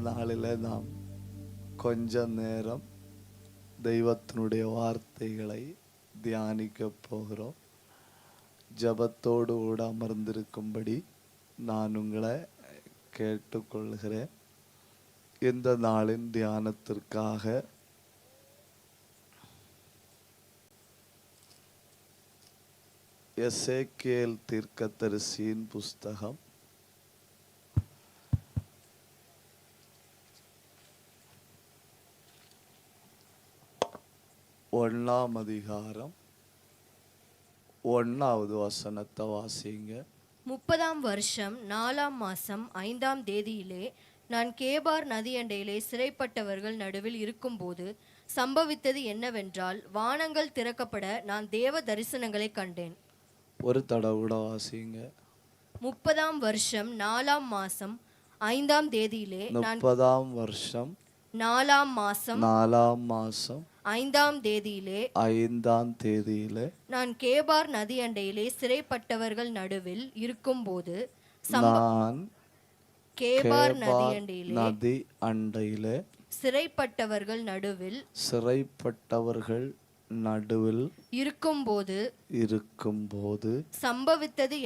நாளில் நாம் கொஞ்ச நேரம் தெய்வத்தினுடைய வார்த்தைகளை தியானிக்க போகிறோம். ஜபத்தோடு கூட அமர்ந்திருக்கும்படி நான் உங்களை கேட்டுக்கொள்கிறேன். இந்த நாளின் தியானத்திற்காக எசேக்கியேல் தீர்க்கதரிசியின் புஸ்தகம் 1 அதிகாரம் 1வது வசனத்தை வாசிங்க. 30ஆம் வருஷம் 4ஆம் மாசம் 5ஆம் தேதியிலே நான் கேபார் நதியண்டையிலே சிறைப்பட்டவர்கள் நடுவில் இருக்கும்போது சம்பவித்தது என்னவென்றால், வானங்கள் திறக்கப்பட நான் தேவ தரிசனங்களை கண்டேன். ஒரு தடவை கூட வாசிங்க. 30ஆம் வருஷம் 4ஆம் மாசம் 5ஆம் தேதியிலே 30ஆம் வருஷம் 4ஆம் மாசம் 5ஆம் தேதியிலே நான் கேபார் நதியண்டையிலே சிறைப்பட்டவர்கள் நடுவில் இருக்கும்போது நான் கேபார் நதி அண்டையிலே சிறைப்பட்டவர்கள் நடுவில் இருக்கும்போது சம்பவித்தது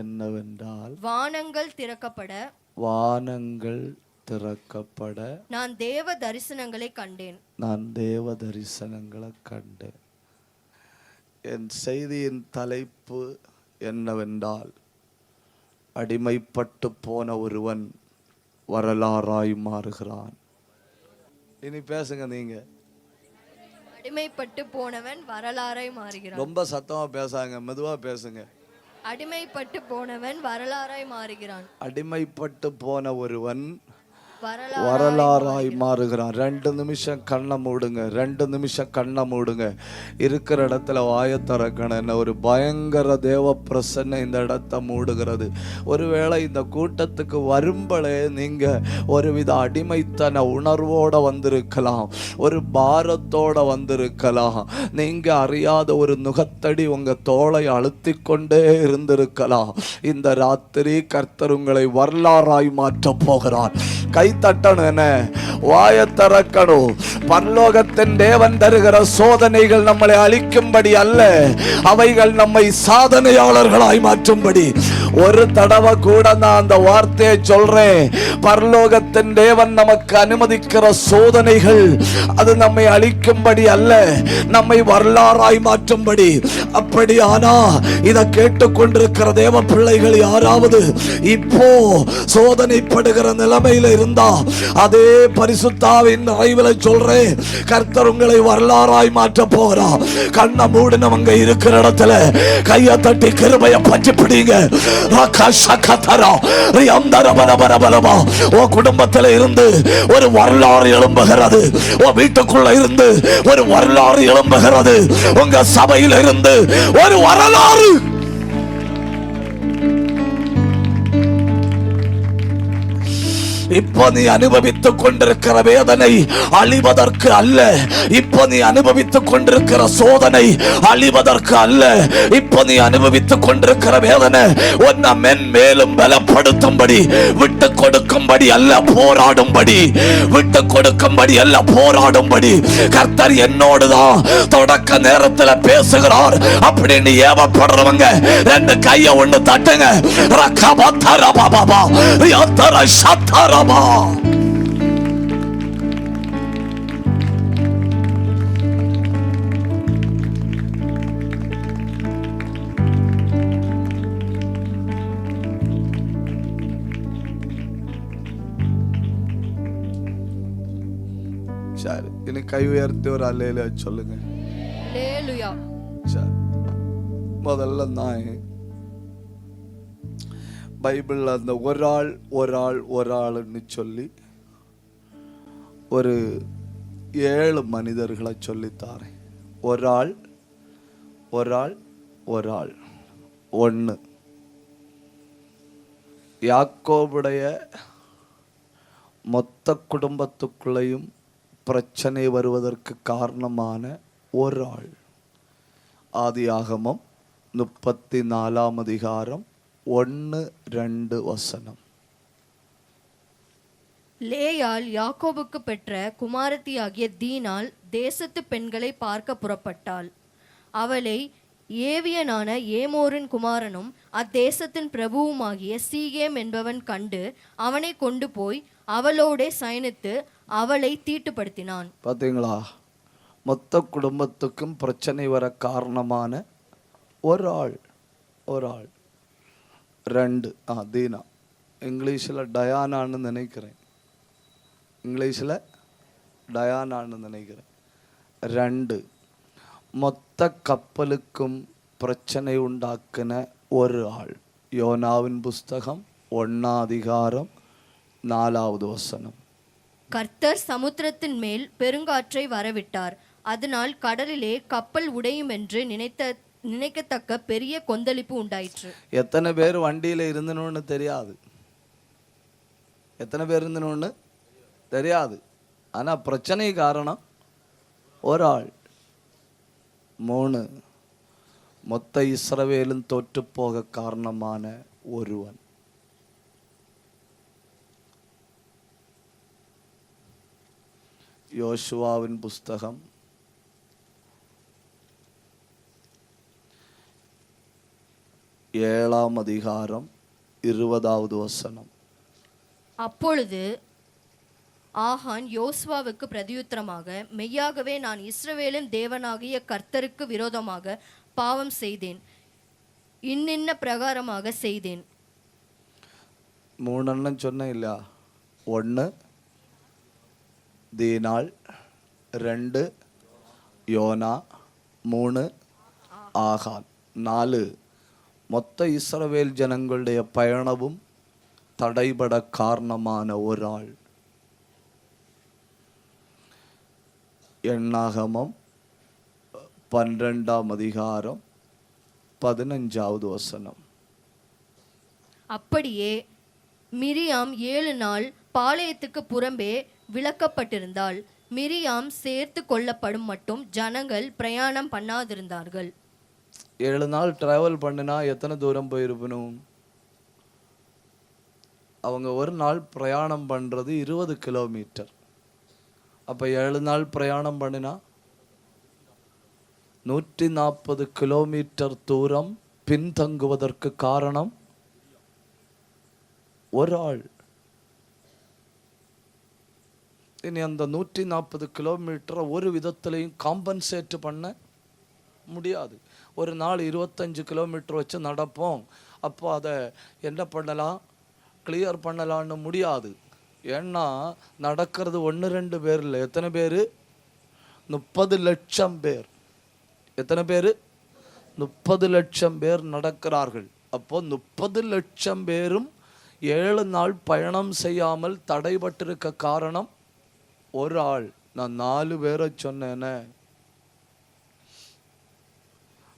என்னவென்றால் வானங்கள் திறக்கப்பட நான் தேவ தரிசனங்களை கண்டேன். என் செய்தியின் தலைப்பு என்னவென்றால், அடிமைப்பட்டு போன ஒருவன் வரலாறாய் மாறுகிறான். இனி பேசுங்க நீங்க. அடிமைப்பட்டு போனவன் வரலாறாய் மாறுகிறான். ரொம்ப சத்தமா பேசாங்க, மெதுவா பேசுங்க. அடிமைப்பட்டு போனவன் வரலாறாய் மாறுகிறான். அடிமைப்பட்டு போன ஒருவன் வரலாறாய் மாறுகிறான். 2 நிமிஷம் கண்ணை மூடுங்க. இருக்கிற இடத்துல வாயை திறக்கணும். ஒரு பயங்கர தேவ பிரசன்னம் இந்த இடத்தை மூடுகிறது. ஒருவேளை இந்த கூட்டத்துக்கு வரும்பளே நீங்க ஒருவித அடிமைத்தன உணர்வோட வந்திருக்கலாம், ஒரு பாரத்தோட வந்திருக்கலாம், நீங்க அறியாத ஒரு நுகத்தடி உங்க தோளை அழுத்தி கொண்டே இருந்திருக்கலாம். இந்த ராத்திரி கர்த்தர் உங்களை வரலாறாய் மாற்ற போகிறார். கை தட்டணும், என்ன வாயை திறக்கணும். பரலோகத்தின் தேவன் தருகிற சோதனைகள் நம்மளை அழிக்கும்படி அல்ல, அவைகள் நம்மை சாதனையாளர்களாய் மாற்றும்படி. ஒரு தடவை கூட நான் அந்த வார்த்தையை சொல்றேன். பரலோகத்தின் தேவன் நமக்கு அனுமதிக்கிற சோதனைகள் அது நம்மை அழிக்கும்படி அல்ல, நம்மை வரலாறாய் மாற்றும்படி. அப்படியானா இதை கேட்டுக்கொண்டிருக்கிற தேவ பிள்ளைகள் யாராவது இப்போ சோதனைப்படுகிற நிலைமையில இருந்தா, அதே பரிசுத்தாவின் நிறைவுல சொல்றேன், கர்த்தர் உங்களை வரலாறாய் மாற்ற போகிறார். கண்ணை மூடினவங்க இருக்கிற இடத்துல கையை தட்டி கிருபையை பற்றி பிடிங்க. குடும்பத்தில் இருந்து ஒரு வரலாறு எழும்புகிறது, வீட்டுக்குள்ள இருந்து ஒரு வரலாறு எழும்புகிறது, உங்க சபையில் இருந்து ஒரு வரலாறு. இப்போ நீ அனுபவித்துக் கொண்டிருக்கிற வேதனை அழிவதற்கு அல்ல, இப்போ நீ அனுபவித்துக் கொண்டிருக்கிற சோதனை அழிவதற்கு அல்ல, இப்போ நீ அனுபவித்துக் கொண்டிருக்கிற வேதனை உன்னை மென்மேலும் பலப்படுத்தும்படி, விட்டு கொடுக்கும்படி அல்ல போராடும்படி, விட்டு கொடுக்கும்படி அல்ல போராடும்படி. கர்த்தர் என்னோடுதான் தொடக்க நேரத்தில் பேசுகிறார் அப்படின்னு ஏவப்படுறவங்க 2 கையை ஒண்ணு தட்டுங்க. சரி, இனி கை உயர்த்தி ஒரு அல்லேலூயா சொல்லுங்க. அல்லேலூயா. முதல்ல நான் பைபிள் அந்த ஒரு ஆள்னு சொல்லி ஒரு 7 மனிதர்களை சொல்லித்தாரேன். ஒரு ஆள் 1. யாக்கோபுடைய மொத்த குடும்பத்துக்குள்ளேயும் பிரச்சனை வருவதற்கு காரணமான ஒரு ஆள். ஆதியாகமம் 34ஆம் அதிகாரம் 1-2 வசனம். லேயாள் யாக்கோபுக்கு பெற்ற குமாரத்தியாகிய தீனாள் தேசத்து பெண்களை பார்க்க புறப்பட்டாள். அவளை ஏவியனான ஏமோரின் குமாரனும் அத்தேசத்தின் பிரபுவுமாகிய சீகேம் என்பவன் கண்டு அவனை கொண்டு போய் அவளோடே சயனித்து அவளை தீட்டுப்படுத்தினான். பார்த்தீங்களா, மொத்த குடும்பத்துக்கும் பிரச்சனை வர காரணமான ஒரு ஆள். ரெண்டு, தீனா, இங்கிலீஷில் டயானான்னு நினைக்கிறேன். ரெண்டு, மொத்த கப்பலுக்கும் பிரச்சனை உண்டாக்கின ஒரு ஆள். யோனாவின் புஸ்தகம் 1:4. கர்த்தர் சமுத்திரத்தின் மேல் பெருங்காற்றை வரவிட்டார். அதனால் கடலிலே கப்பல் உடையும் என்று நினைக்கத்தக்க பெரிய கொந்தளிப்பு உண்டாயிற்று. எத்தனை பேர் வண்டியில இருந்தனோன்னு தெரியாது. ஆனா பிரச்சனை காரணம் ஒரு ஆள். 3, மொத்த இஸ்ரவேலும் தோற்று போக காரணமான ஒருவன். யோசுவாவின் புஸ்தகம் 7:20. அப்பொழுது ஆகான் யோசுவாவுக்கு பிரதியுத்தரமாக, மெய்யாகவே நான் இஸ்ரவேலின் தேவனாகிய கர்த்தருக்கு விரோதமாக பாவம் செய்தேன், இன்னின்ன பிரகாரமாக செய்தேன். 3 சொன்னேன் இல்ல? 1 தீனாள், 2 யோனா, 3 ஆகான், 4 மொத்த இஸ்ரவேல் ஜனங்களுடைய பயணமும் தடைபட காரணமான ஒரு ஆள். எண்ணாகமம் 12:15. அப்படியே மிரியாம் 7 நாள் பாளையத்துக்கு புறம்பே விலக்கப்பட்டிருந்தாள். மிரியாம் சேர்த்து கொள்ளப்படும் மட்டும் ஜனங்கள் பிரயாணம் பண்ணாதிருந்தார்கள். 7 நாள் டிராவல் பண்ணினா எத்தனை தூரம் போயிருப்பணும்? அவங்க ஒரு நாள் பிரயாணம் பண்றது 20 கிலோமீட்டர். அப்ப 7 நாள் பிரயாணம் பண்ணினா 140 கிலோமீட்டர் தூரம் பின்தங்குவதற்கு காரணம் ஒரு ஆள். இனி அந்த 140 கிலோமீட்டரை ஒரு விதத்திலையும் காம்பன்சேட் பண்ண முடியாது. ஒரு நாள் 25 கிலோமீட்டர் வச்சு நடப்போம், அப்போ அதை என்ன பண்ணலாம், கிளியர் பண்ணலான்னு முடியாது. ஏன்னா நடக்கிறது 1-2 பேர் இல்லை. எத்தனை பேர்? 30 லட்சம் பேர். எத்தனை பேர்? 30 லட்சம் பேர் நடக்கிறார்கள். அப்போ 30 லட்சம் பேரும் 7 நாள் பயணம் செய்யாமல் தடைபட்டிருக்க காரணம் ஒரு ஆள். நான் 4 பேரை சொன்னேனே.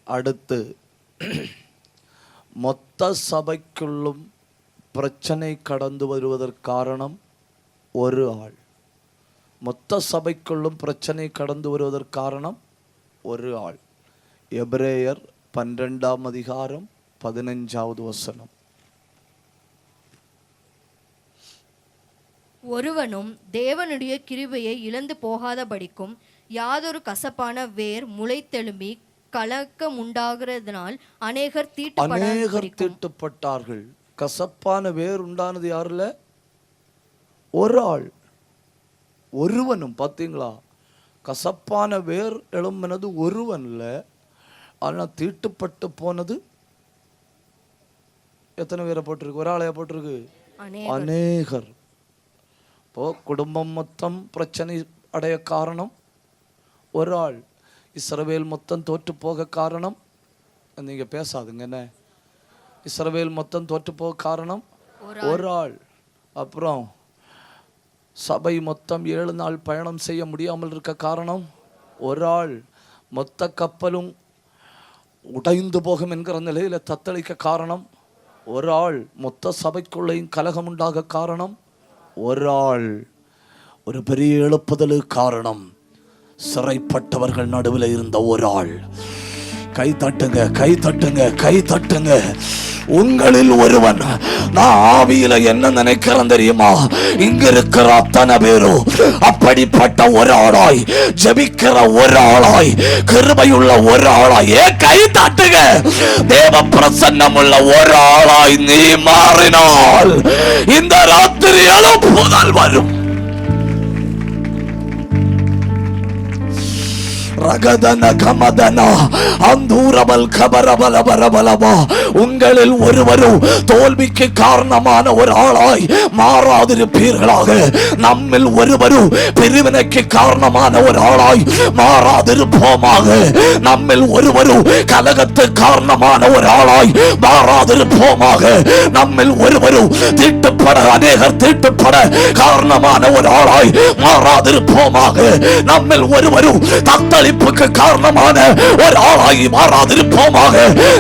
அடுத்து மொத்த சபைக்குள்ளும் பிரச்சனை கடந்து வருவதற்கு காரணம் ஒரு ஆள். மொத்த சபைக்குள்ளும் பிரச்சனை கடந்து வருவதற்கு காரணம் ஒரு ஆள். எபிரேயர் 12:15. ஒருவனும் தேவனுடைய கிருபையை இழந்து போகாதபடிக்கும் யாதொரு கசப்பான வேர் முளைத்தெழும்பி கலக்கம் உண்டாகிறதுனால் அநேகர் தீட்டுப்பட்டார்கள். கசப்பான வேர் உண்டானது யாருல? ஒரு ஆள், ஒருவனும். பார்த்தீங்களா, கசப்பான வேர் எழும்பினது ஒருவன்ல, ஆனா தீட்டுப்பட்டு போனது எத்தனை பேரை போட்டிருக்கு? ஒரு ஆளையா போட்டிருக்கு? அநேகர். இப்போ குடும்பம் மொத்தம் பிரச்சனை அடைய காரணம் ஒரு ஆள். இஸ்ரவேல் மொத்தம் தோற்று போக காரணம், நீங்க பேசாதுங்க என்ன, இஸ்ரவேல் மொத்தம் தோற்று போக காரணம் ஒரு ஆள். அப்புறம் சபை மொத்தம் 7 நாள் பயணம் செய்ய முடியாமல் இருக்க காரணம் ஒரு ஆள். மொத்த கப்பலும் உடைந்து போகும் என்கிற நிலையில தத்தளிக்க காரணம் ஒரு ஆள். மொத்த சபைக்குள்ளேயும் கலகம் உண்டாக காரணம் ஒரு ஆள். ஒரு பெரிய எழுப்புதலுக்கு காரணம் சிறைப்பட்டவர்கள் நடுவில் இருந்த ஒரு ஆள். கை தட்டுங்க, கை தட்டுங்க, கை தட்டுங்க. உங்களில் ஒருவன். நான் ஆவியில என்ன நினைக்கிறேன் தெரியுமா? இங்க இருக்கிற அத்தனை பேரும் அப்படிப்பட்ட ஒரு ஆளாய், ஜெபிக்கிற ஒரு ஆளாய், கிருபையுள்ள ஒரு ஆளாய், கை தட்டுங்க. தேவ பிரசன்னம் உள்ள ஒரு ஆளாய் நீ மாறினால் இந்த ராத்திரி எழுப்புதல் வரும். உங்களில் ஒருவரும் தோல்விக்கு காரணமான ஒரு ஆளாய் மாறாதிருப்பீர்களாக. நம்மில் ஒருவரும் பிரிவினைக்கு காரணமான ஒரு ஆளாய் மாறாதிருப்போமாக. நம்மில் ஒருவரும் கலகத்து காரணமான ஒரு ஆளாய் மாறாதிருப்போமாக. நம்மில் ஒருவரும் தீட்டுப்பட, அநேகர் தீட்டுப்பட காரணமான ஒரு ஆளாய் மாறாதிருப்போமாக. நம்மில் ஒருவரும் தத்தளிப்புக்கு காரணமான ஒரு ஆளாகி மாறாதிருப்போமாக.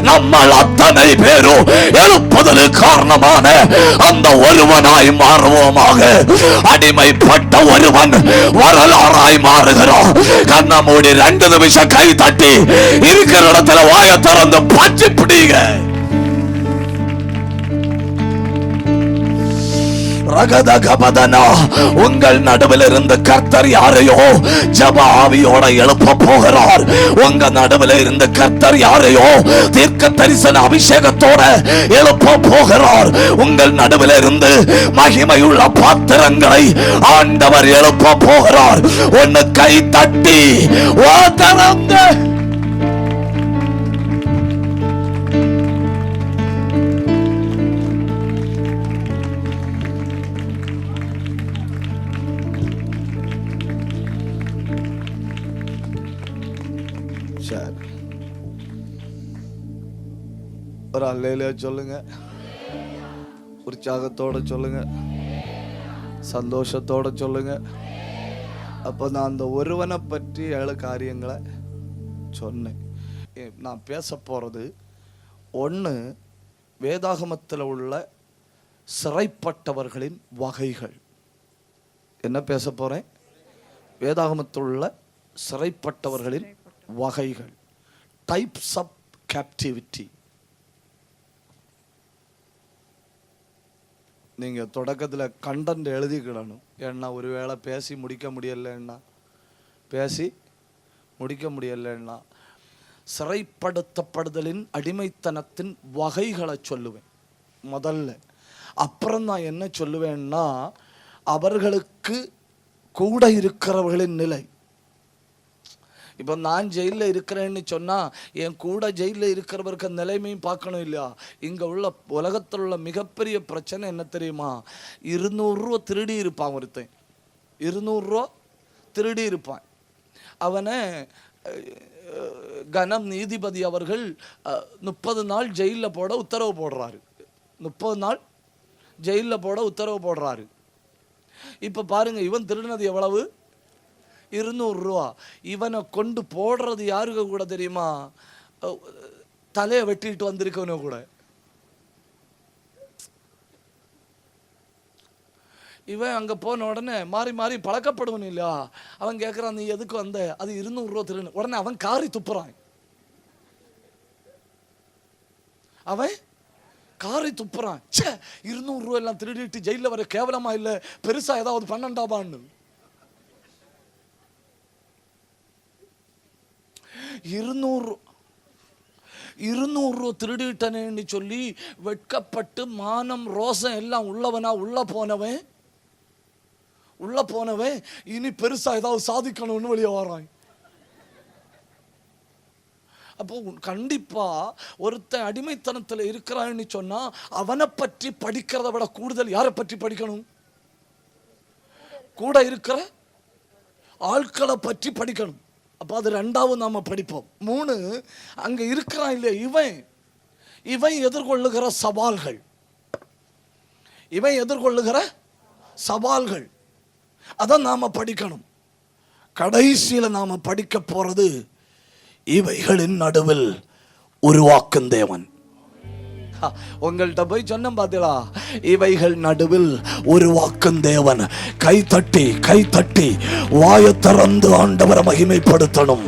நம்ம அத்தனை பேரும் எழுப்புதலுக்கு காரணமான அந்த ஒருவனாய் மாறுவோமாக. அடிமைப்பட்ட ஒருவன் வரலாறாய் மாறுகிறோம். கண்ண மூடி 2 நிமிஷம் கை தட்டி இருக்கிற இடத்துல வாய திறந்து பற்றி பிடிங்க. உங்கள் நடுவில் இருந்து கர்த்தர் யாரையோ ஜெப ஆவியோட எழுப்ப போகிறார். உங்க நடுவில் இருந்து கர்த்தர் யாரையோ தீர்க்க தரிசன அபிஷேகத்தோட எழுப்ப போகிறார். உங்கள் நடுவில் இருந்து மகிமையுள்ள பாத்திரங்களை ஆண்டவர் எழுப்ப போகிறார். ஒன்னு கை தட்டி வாதரங்க. ஒரு அல்லேலூயா சொல்லுங்க. உற்சாகத்தோட சொல்லுங்க, சந்தோஷத்தோட சொல்லுங்க. அப்போ நான் அந்த ஒருவனை பற்றி 7 காரியங்களை சொன்னேன். நான் பேச போறது 1, வேதாகமத்தில் உள்ள சிறைப்பட்டவர்களின் வகைகள். என்ன பேச போறேன்? வேதாகமத்தில் உள்ள சிறைப்பட்டவர்களின் வகைகள், டைப்ஸ் ஆஃப் கேப்டிவிட்டி. நீங்கள் தொடக்கத்தில் கண்டென்ட் எழுதிக்கிடணும். ஏன்னா ஒருவேளை பேசி முடிக்க முடியலைன்னா சிறைப்படுத்தப்படுதலின் அடிமைத்தனத்தின் வகைகளை சொல்லுவேன் முதல்ல. அப்புறம் நான் என்ன சொல்லுவேன்னா, அவர்களுக்கு கூட இருக்கிறவர்களின் நிலை. இப்போ நான் ஜெயிலில் இருக்கிறேன்னு சொன்னால் என் கூட ஜெயிலில் இருக்கிறவருக்கு நிலைமையும் பார்க்கணும் இல்லையா? இங்கே உள்ள உலகத்தில் உள்ள மிகப்பெரிய பிரச்சனை என்ன தெரியுமா? 200 ரூபா திருடி இருப்பான் ஒருத்தன். 200 ரூபா திருடி இருப்பான். அவனை கனம் நீதிபதி அவர்கள் 30 நாள் ஜெயிலில் போட உத்தரவு போடுறாரு. 30 நாள் ஜெயிலில் போட உத்தரவு போடுறாரு. இப்போ பாருங்க, இவன் திருடினது எவ்வளவு? 200 ரூபா. இவனை கொண்டு போடுறது யாருக்கு கூட தெரியுமா? தலையை வெட்டிட்டு வந்திருக்கவனோ கூட. இவன் அங்கே போன உடனே மாறி மாறி பழக்கப்படுவன் இல்லையா? அவன் கேட்குறான், நீ எதுக்கு வந்த? அது 200 ரூபா திருடு. உடனே அவன் காரி துப்புறான். அவன் காரி துப்புறான். 200 ரூபா எல்லாம் திருடிட்டு ஜெயிலில் வர கேவலமா இல்லை? பெருசா ஏதாவது பண்ணண்டாபான்னு. 200 ரூபா திருடிட்டனேன்னு சொல்லி வெட்கப்பட்டு மானம் ரோசம் எல்லாம் உள்ள போனவன் இனி பெருசா ஏதாவது சாதிக்கணும்னு வெளியே வரான். அப்போ கண்டிப்பா ஒருத்தன் அடிமைத்தனத்தில் இருக்கிறான்னு சொன்னா அவனை பற்றி படிக்கிறத விட கூடுதல் யாரை பற்றி படிக்கணும்? கூட இருக்கிற ஆட்களை பற்றி படிக்கணும். அப்போ அது 2வது நாம படிப்போம். 3, அங்க இருக்கிறான் இல்லையா இவன் எதிர்கொள்ளுகிற சவால்கள் அதை நாம படிக்கணும். கடைசியில நாம படிக்க போறது இவைகளின் நடுவில் உருவாக்கும் தேவன். உங்கள்கிட்ட போய் சொன்ன பாத்தீங்களா? இவைகள் நடுவில் உருவாக்கும் தேவன். கை தட்டி வாயை திறந்து ஆண்டவரை மகிமைப்படுத்தணும்.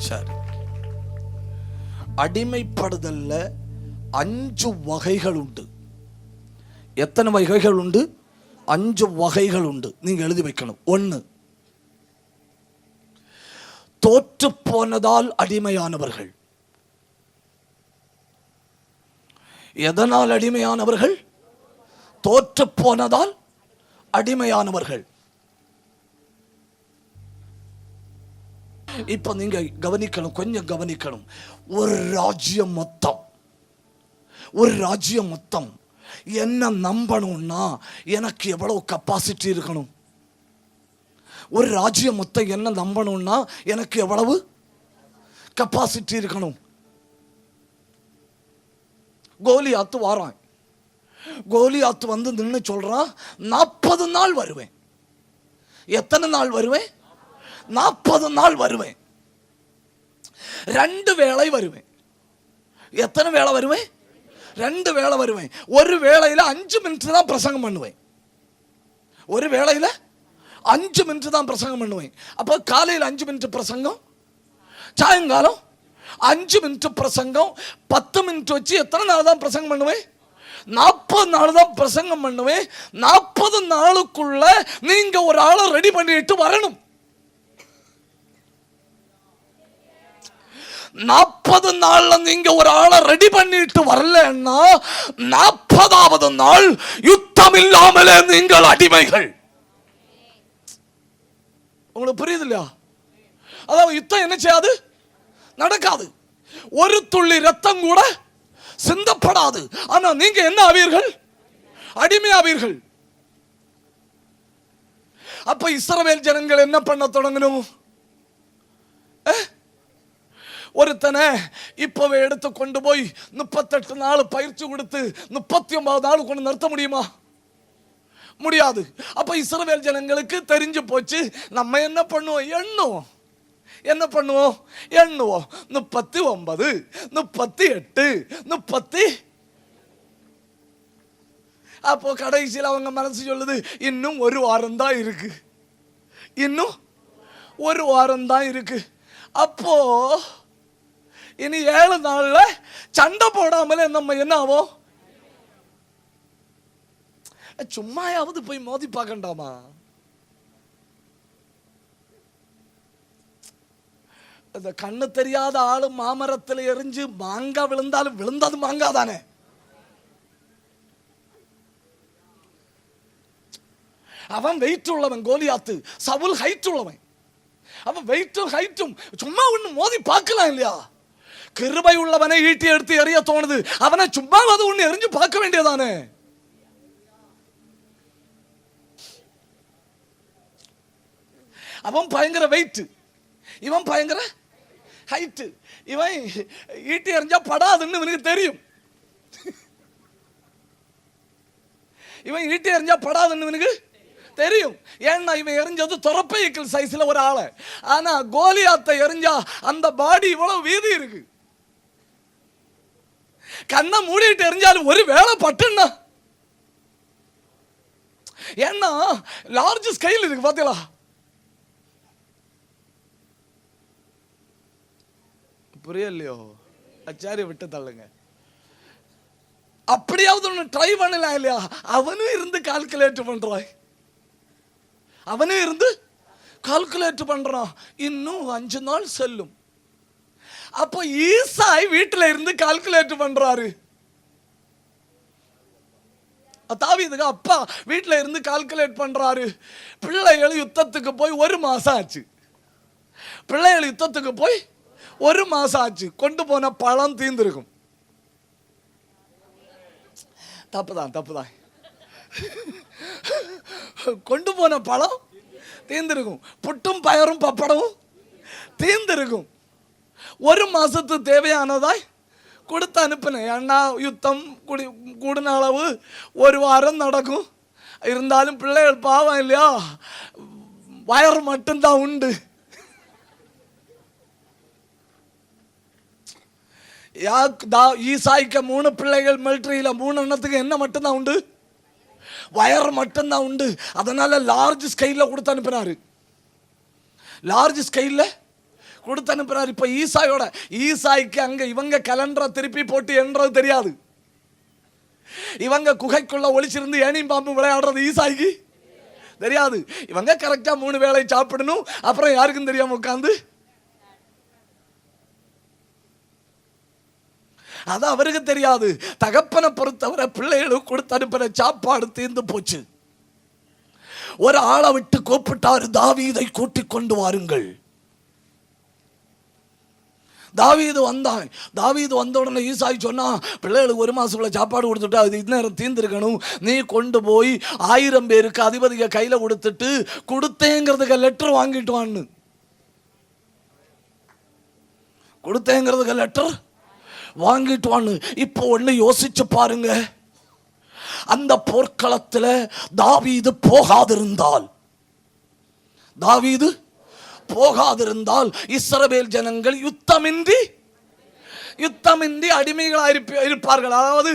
சரி, அடிமைப்படுதல்ல 5 வகைகள் உண்டு. எத்தனை வகைகள் உண்டு? 5 வகைகள் உண்டு. நீங்க எழுதி வைக்கணும். 1, தோற்று போனதால் அடிமையானவர்கள். எதனால் அடிமையானவர்கள்? தோற்று போனதால் அடிமையானவர்கள். இப்ப நீங்க கவனிக்கணும், கொஞ்சம் கவனிக்கணும். ஒரு ராஜ்யம் மொத்தம் என்ன நம்பணும்னா எனக்கு எவ்வளவு கெப்பாசிட்டி இருக்கணும்? ஒரு ராஜ்யம் மொத்தம் என்ன நம்பணும்னா எனக்கு எவ்வளவு கெப்பாசிட்டி இருக்கணும்? கோலியாத்து வாரான். கோலியாத்து வந்து நின்று சொல்றான், 40 நாள் வருவேன். எத்தனை நாள் வருவேன்? 40 நாள் வருவேன். 2 வேளை வருவேன். எத்தனை வேளை வருவேன்? 2 வேளை வருவேன். ஒரு வேளையில 5 மினிட் தான் பிரசங்கம் பண்ணுவேன். ஒரு வேளையில 5 மினிட் தான் பிரசங்கம் பண்ணுவேன். அப்போ காலையில் 5 மினிட் பிரசங்கம், சாயங்காலம் 5 மினிட் பிரசங்கம். 10 மினிட் வச்சு எத்தனை நாள் தான் பிரசங்கம் பண்ணுவேன்? 40 நாள் தான் பிரசங்கம் பண்ணுவேன். 40 நாளுக்குள்ள நீங்க ஒரு ஆளை ரெடி பண்ணிட்டு வரணும். 40 நாள்ல நீங்க ஒரு ஆளை ரெடி பண்ணிட்டு வரலன்னா 40வது நாள் யுத்தம் இல்லாமலே நீங்கள் அடிமைகள். உங்களுக்கு புரியுது இல்லையா? அதாவது யுத்தம் என்ன செய்யாது? நடக்காது. ஒரு துள்ளி ரத்தம் கூட சிந்தப்படாது. ஆனா நீங்க என்ன ஆவீர்கள்? அடிமையாவீர்கள். அப்ப இஸ்ரவேல் ஜனங்கள் என்ன பண்ண தொடங்கணும்? ஒருத்தனை இப்பவே எடுத்து கொண்டு போய் 38 நாள் பயிற்சி கொடுத்து 39வது நாள் கொண்டு நிறுத்த முடியுமா? முடியாது. அப்ப இஸ்ரவேல் ஜனங்களுக்கு தெரிஞ்சு போச்சு, நம்ம என்ன பண்ணுவோம்? என்ன பண்ணுவோம்? எண்ணுவோம். 39, 38, 30. அப்போ கடைசியில் அவங்க மனசு சொல்லுது, இன்னும் 1 வாரம் தான் இருக்கு, இன்னும் 1 வாரம் தான் இருக்கு. அப்போ இனி 7 நாள்ல சண்டை போடாமலே நம்ம என்ன ஆவோம்? சும்மாயாவது போய் மோதி பார்க்கண்டாமா? அந்த கண்ணு தெரியாத ஆளு மாமரத்தில் எரிஞ்சு மாங்காய் விழுந்தாலும் விழுந்தது மாங்காய் தானே. அவன் வெயிட் உள்ளவன் கோலியாத்து, சவுல் ஹைட் உள்ளவன். அவன் வெயிட்டும் ஹைட்டும் சும்மா ஒண்ணு மோதி பார்க்கலாம் இல்லையா? கிருபை உள்ளவனை ஈட்டி எடுத்து எறிய தோணுது, அவனை சும்மா அது ஒண்ணு எரிஞ்சு பார்க்க வேண்டியதானே. அவன் பயங்கர வெயிட், இவன் பயங்கர ஹைட். இவன் ஈட்டி எறிஞ்சா படாதுன்னு இவனுக்கு தெரியும். இவன் ஈட்டி எறிஞ்சா படாதுன்னு இவனுக்கு தெரியும். ஏன்னா இவன் எரிஞ்சது தொரப்பைக்கல் சைஸ்ல ஒரு ஆளை. ஆனா கோலியாத்தை எரிஞ்சா அந்த பாடி இவ்வளவு வீதி இருக்கு. கண்ணை மூடிட்டு எரிஞ்சாலும் ஒரு வேளை பட்டுன்னா, ஏன்னா லார்ஜ் ஸ்கைல் இருக்கு பாத்தீங்களா? புரியலையோ? அச்சாரிய விட்டு தள்ளுங்க. அப்படியாவது ஒன்று ட்ரை பண்ணலாம் இல்லையா? அவனும் இருந்து கால்குலேட் பண்றான், அவனும் இருந்து கால்குலேட் பண்றான். இன்னும் 5 நாள் செல்லும். அப்போ ஈசாய் வீட்டில் இருந்து கால்குலேட் பண்றாரு. தாவீதுக்கு அப்பா வீட்டில் இருந்து கால்குலேட் பண்றாரு. பிள்ளைகள் யுத்தத்துக்கு போய் 1 மாசம் ஆச்சு. பிள்ளைகள் யுத்தத்துக்கு போய் 1 மாசம் ஆச்சு. கொண்டு போன பழம் தீர்ந்திருக்கும். தப்புதான். கொண்டு போன பழம் தீர்ந்திருக்கும். புட்டும் பயரும் பப்படமும் தீர்ந்திருக்கும். 1 மாசத்துக்கு தேவையானதாய் கொடுத்து அனுப்பினேன். ஏன்னா யுத்தம் கூடின அளவு 1 வாரம் நடக்கும். இருந்தாலும் பிள்ளைகள் பாவம் இல்லையா, வயர் மட்டும்தான் உண்டு. ஈசாய்க்கு 3 பிள்ளைகள் மிலிட்டரியில 3 எண்ணத்துக்கு என்ன மட்டும்தான் உண்டு? வயர் மட்டும்தான் உண்டு. அதனால லார்ஜ் ஸ்கைல கொடுத்து அனுப்பினாரு. லார்ஜ் ஸ்கைல கொடுத்து அனுப்புறாரு. இப்ப ஈசாய்க்கு அங்க இவங்க கலண்டரை திருப்பி போட்டு என்றது தெரியாது. இவங்க குகைக்குள்ள ஒளிச்சிருந்து ஏனியும் பாம்பு விளையாடுறது ஈசாய்க்கு தெரியாது. இவங்க கரெக்டா 3 வேளை சாப்பிடணும். அப்புறம் யாருக்கும் தெரியாம உட்கார்ந்து அது அவருக்கு தெரியாது. தகப்பனை பொறுத்தவரை பிள்ளைகளுக்கு கொடுத்து அனுப்புற சாப்பாடு தீர்ந்து போச்சு. ஒரு ஆளை விட்டு கூப்பிட்டாரு, தாவீதை கூட்டிக் கொண்டு வாருங்கள். தாவீது வந்தான். தாவீது வந்த உடனே ஈசாய் சொன்னா, பிள்ளைகளுக்கு 1 மாசத்துக்குள்ள சாப்பாடு கொடுத்துட்டு அது இந்நேரம் தீர்ந்துருக்கணும், நீ கொண்டு போய் 1000 பேருக்கு அதிபதிக கையில கொடுத்துட்டு கொடுத்தேங்கிறதுக்கு லெட்டர் வாங்கிட்டு வான்னு. கொடுத்தேங்கிறதுக்கு லெட்டர் வாங்கிட்டு வான்னு. இப்போ ஒண்ணு யோசிச்சு பாருங்க, அந்த போர்க்களத்தில் தாவீது போகாதிருந்தால் இஸ்ரவேல் ஜனங்கள் யுத்தமின்றி அடிமைகளாக இருப்பார்கள். அதாவது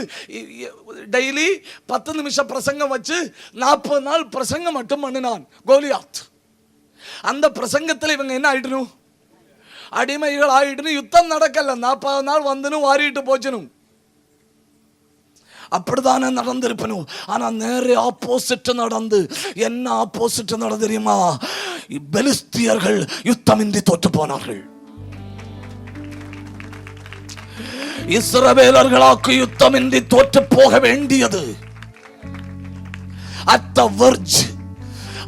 டெய்லி 10 நிமிஷம் பிரசங்கம் வச்சு 40 நாள் பிரசங்கம் மட்டும் பண்ணினான் கோலியாத். அந்த பிரசங்கத்தில் இவங்க என்ன ஆயிடணும்? அடிமைகள் ஆயிட்டு யுத்தம் நடக்கல. 40 நாள் வந்துன்னு வாரிட்டு போச்சனும். அப்படித்தானே நடந்திருப்பனும். ஆனா நேரே ஆப்போசிட் நடந்து. என்ன ஆப்போசிட் நடந்து தெரியுமா? பெலிஸ்தியர்கள் யுத்தமின்றி தோற்று போனார்கள். இஸ்ரவேலர்களுக்கு யுத்தமின்றி தோற்று போக வேண்டியது அட் தி வெர்ஜ்,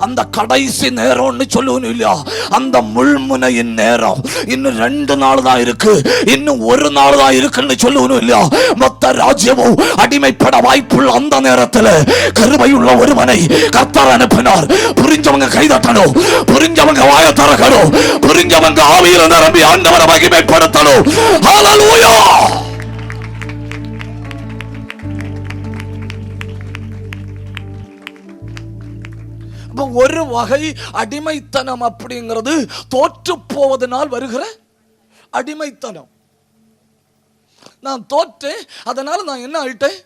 அந்த கடைசி நேரம்னு சொல்லுவோம் இல்லையா, அந்த முள்முனையின் நேரம். இன்னும் 2 நாள் தான் இருக்கு, இன்னும் 1 நாள் தான் இருக்குன்னு சொல்லுவோம் இல்லையா. மொத்த ராஜ்யமும் அடிமைப்பட வாய்ப்புள்ள அந்த நேரத்தில் கருவையுள்ள ஒருவனை கர்த்தர் அனுப்பினார். புரிஞ்சவங்க கைதட்டணும், புரிஞ்சவங்க வாய திறக்கணும், புரிஞ்சவங்க ஆவியில நிரம்பி ஆண்டவரை மகிமைப்படுத்தணும். ஹல்லேலூயா. ஒரு வகை அடிமைத்தனம் அப்படிங்கிறது தோற்று போவதனால் வருகிற அடிமைத்தனம். நான் தோற்றேன், அதனால நான் என்ன ஆயிட்டேன்?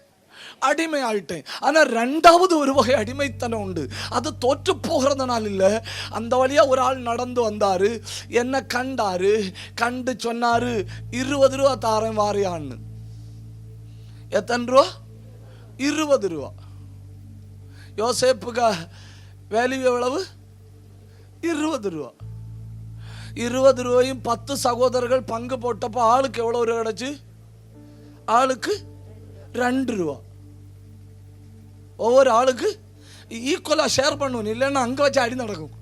அடிமை ஆயிட்டேன். ஆனா 2வது ஒரு வகை அடிமைத்தனம் உண்டு. அது தோற்று போகிறதுனால இல்ல. அந்த வழியா ஒரு ஆள் நடந்து வந்தாரு, என்ன கண்டாரு, கண்டு சொன்னாரு, 20 ரூபா தாரேன் வாரியான்னு. எத்தனை ரூபா? 20 ரூபா. யோசேப்புக்கு வேல்யூ எவ்வளவு? 20 ரூபா. 20 ரூபாயும் 10 சகோதரர்கள் பங்கு போட்டப்ப ஆளுக்கு எவ்வளவு ரூபா கிடைச்சு? ஆளுக்கு 2 ரூபா. ஒவ்வொரு ஆளுக்கு ஈக்குவலா ஷேர் பண்ணுவோம், இல்லைன்னா அங்க வச்சு அடி நடக்கும்.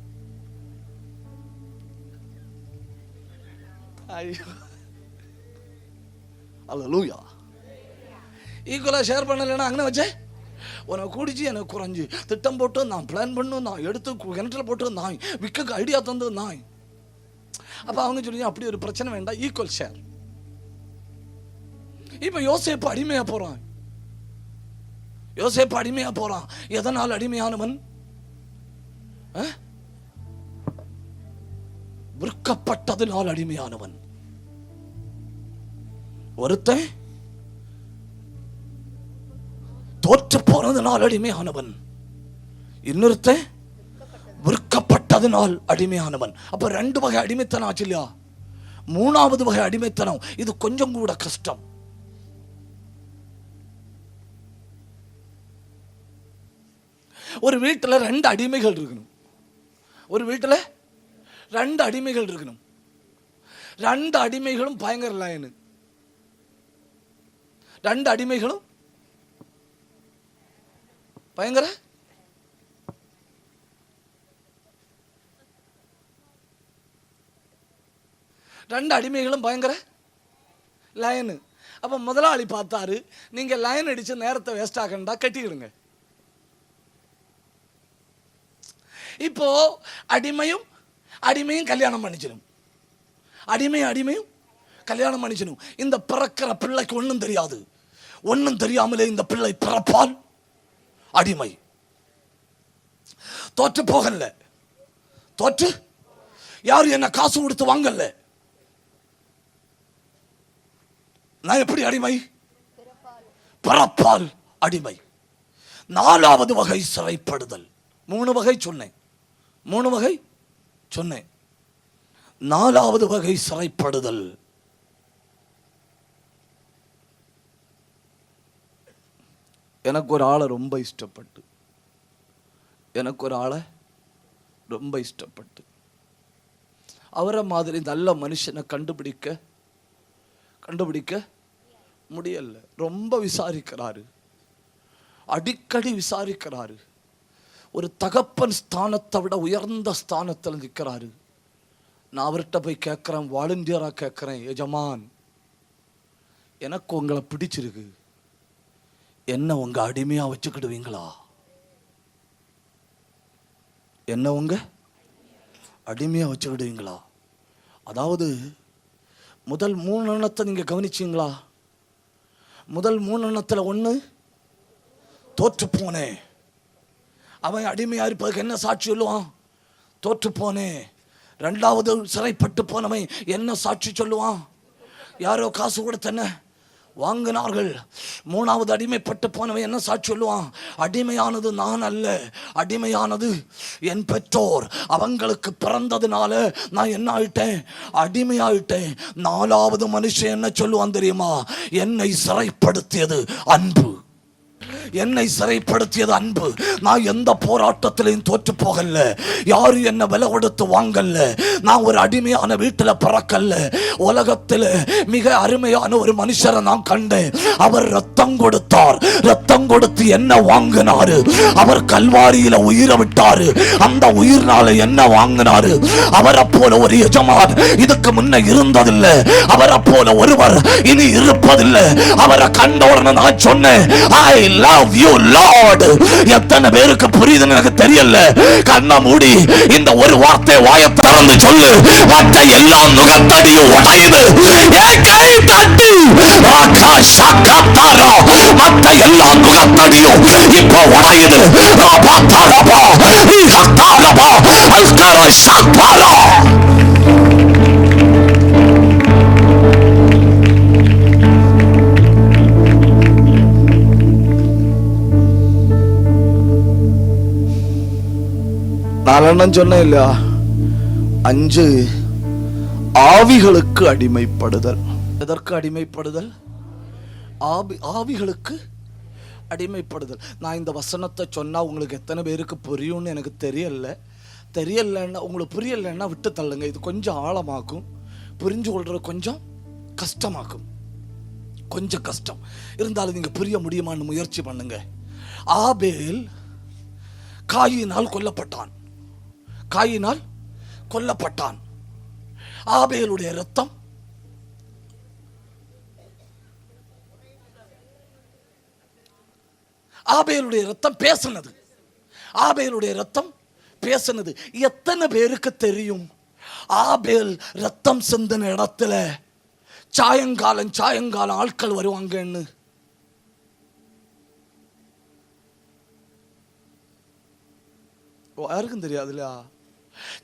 அல்லேலூயா. ஈக்குவலா ஷேர் பண்ணலைன்னா அங்கே வச்சே உனக்கு கூடிச்சு எனக்கு குறைஞ்சி திட்டம் போட்டு நான் பிளான் பண்ணும், நான் எடுத்து கிணற்றில் போட்டு நான் விற்க ஐடியா தந்து நான். அப்ப அவங்க சொல்லி அப்படி ஒரு பிரச்சனை வேண்டாம், ஈக்குவல் ஷேர். இப்ப யோசேப்பு அடிமையா போறான். யோசேப்பு அடிமையா போறான். எதனால் அடிமையானவன்? விற்கப்பட்டதினால் அடிமையானவன். ஒருத்தன் தோற்று போனதினால் அடிமையானவன், இன்னொருத்தன் விற்கப்பட்டதினால் அடிமையானவன். அப்ப 2 வகை அடிமைத்தனம் ஆச்சு இல்லையா? 3வது வகை அடிமைத்தனம், இது கொஞ்சம் கூட கஷ்டம். ஒரு வீட்டுல 2 அடிமைகள் இருக்கணும். ஒரு வீட்டுல 2 அடிமைகள் இருக்கணும். 2 அடிமைகளும் பயங்கர லைனு. 2 அடிமைகளும் பயங்கர ரெண்டு அடிமைகளும் பயங்கர லைனு. அப்ப முதலாளி பார்த்தாரு, நீங்க லைன் அடிச்சு நேரத்தை வேஸ்ட் ஆகண்டா கட்டிக்கிடுங்க. இப்போ அடிமையும் கல்யாணம் பண்ணிச்சிடும். அடிமையும் கல்யாணம் பண்ணிச்சிடும். இந்த பிறக்கிற பிள்ளைக்கு ஒன்றும் தெரியாது. ஒன்றும் தெரியாமலே இந்த பிள்ளை பிறப்பால் அடிமை. தோற்று போகல. தோற்று யாரும் என்ன காசு கொடுத்து வாங்கல. நான் எப்படி அடிமை? பிறப்பால் அடிமை. 4வது வகை சிறைப்படுதல். 3 வகை சொன்னேன். நாலாவது வகை சிறைப்படுதல். எனக்கு ஒரு ஆளை ரொம்ப இஷ்டப்பட்டு அவரை மாதிரி நல்ல மனுஷனை கண்டுபிடிக்க முடியல. ரொம்ப விசாரிக்கிறாரு, அடிக்கடி விசாரிக்கிறாரு. ஒரு தகப்பன் ஸ்தானத்தை விட உயர்ந்த ஸ்தானத்தில் நிற்கிறாரு. நான் அவர்கிட்ட போய் கேட்குறேன், வாலண்டியராக கேட்குறேன், எஜமான் எனக்கு உங்களை பிடிச்சிருக்கு, என்ன உங்க அடிமையா வச்சுக்கிடுவீங்களா? என்ன உங்க அடிமையா வச்சுக்கிடுவீங்களா? அதாவது முதல் 3 எண்ணத்தை நீங்க கவனிச்சீங்களா? முதல் 3 எண்ணத்துல 1 தோற்று போனேன். அவன் அடிமையா இருப்பதுக்கு என்ன சாட்சி சொல்லுவான்? தோற்று போனேன். 2வது சிறைப்பட்டு போனவன் என்ன சாட்சி சொல்லுவான்? யாரோ காசு கொடுத்தன வாங்கினார்கள். 3வது அடிமைப்பட்டு போனவன் என்ன சாட்சி சொல்லுவான்? அடிமையானது நான் அல்ல, அடிமையானது என் பெற்றோர். அவங்களுக்கு பிறந்ததுனால நான் என்ன ஆயிட்டேன்? அடிமையாயிட்டேன். 4வது மனுஷன் என்ன சொல்லுவான் தெரியுமா? என்னை சிறைப்படுத்தியது அன்பு. என்னை சிறைப்படுத்தியது அன்பு. நான் எந்த போராட்டத்திலையும் தோற்று போகல. யாரு என்ன விலை கொடுத்து வாங்கல. நான் ஒரு அடிமையான வீட்டில் பிறக்கல. உலகத்தில் மிக அருமையான ஒரு மனுஷரை நான் கண்டேன். அவர் ரத்தம் கொடுத்தார். ரத்தம் கொடுத்து என்ன வாங்கினாரு? அவர் கல்வாரியில உயிரை விட்டாரு. அந்த உயிர்னால என்ன வாங்கினாரு? அவரை போல ஒரு எஜமான் இதுக்கு முன்ன இருந்ததில்லை. அவரை போல ஒருவர் இனி இருப்பதில்லை. அவரை கண்ட உடனே நான் சொன்னேன், I love you Lord. எத்தனை பேருக்கு புரியுதுன்னு எனக்கு தெரியல. கண்ணை மூடி இந்த ஒரு வார்த்தை வாயை திறந்து சொல்லு. மற்ற எல்லாம் நுகத்தடியும் உடையுது. கை தட்டி மற்ற எல்லாம் நுகத்தடியும் இப்ப உடையுது. நாலெண்ணம் சொன்னேன் இல்லையா? 5 ஆவிகளுக்கு அடிமைப்படுதல். எதற்கு அடிமைப்படுதல்? ஆவிகளுக்கு அடிமைப்படுதல். நான் இந்த வசனத்தை சொன்னா உங்களுக்கு எத்தனை பேருக்கு புரியும்னு எனக்கு தெரியலன்னா உங்களுக்கு புரியலைன்னா விட்டு தள்ளுங்க. இது கொஞ்சம் ஆழமாக்கும், புரிஞ்சு கொள்றது கொஞ்சம் கஷ்டமாக்கும். கொஞ்சம் கஷ்டம் இருந்தாலும் நீங்க புரிய முடியுமான்னு முயற்சி பண்ணுங்க. ஆபேல் காயினால் கொல்லப்பட்டான். ஆபேலுடைய ரத்தம் பேசினது. எத்தனை பேருக்கு தெரியும் ஆபேல் ரத்தம் சிந்தின இடத்துல சாயங்காலம் ஆட்கள் வருவாங்கன்னு? யாருக்கும் தெரியாதுல்ல.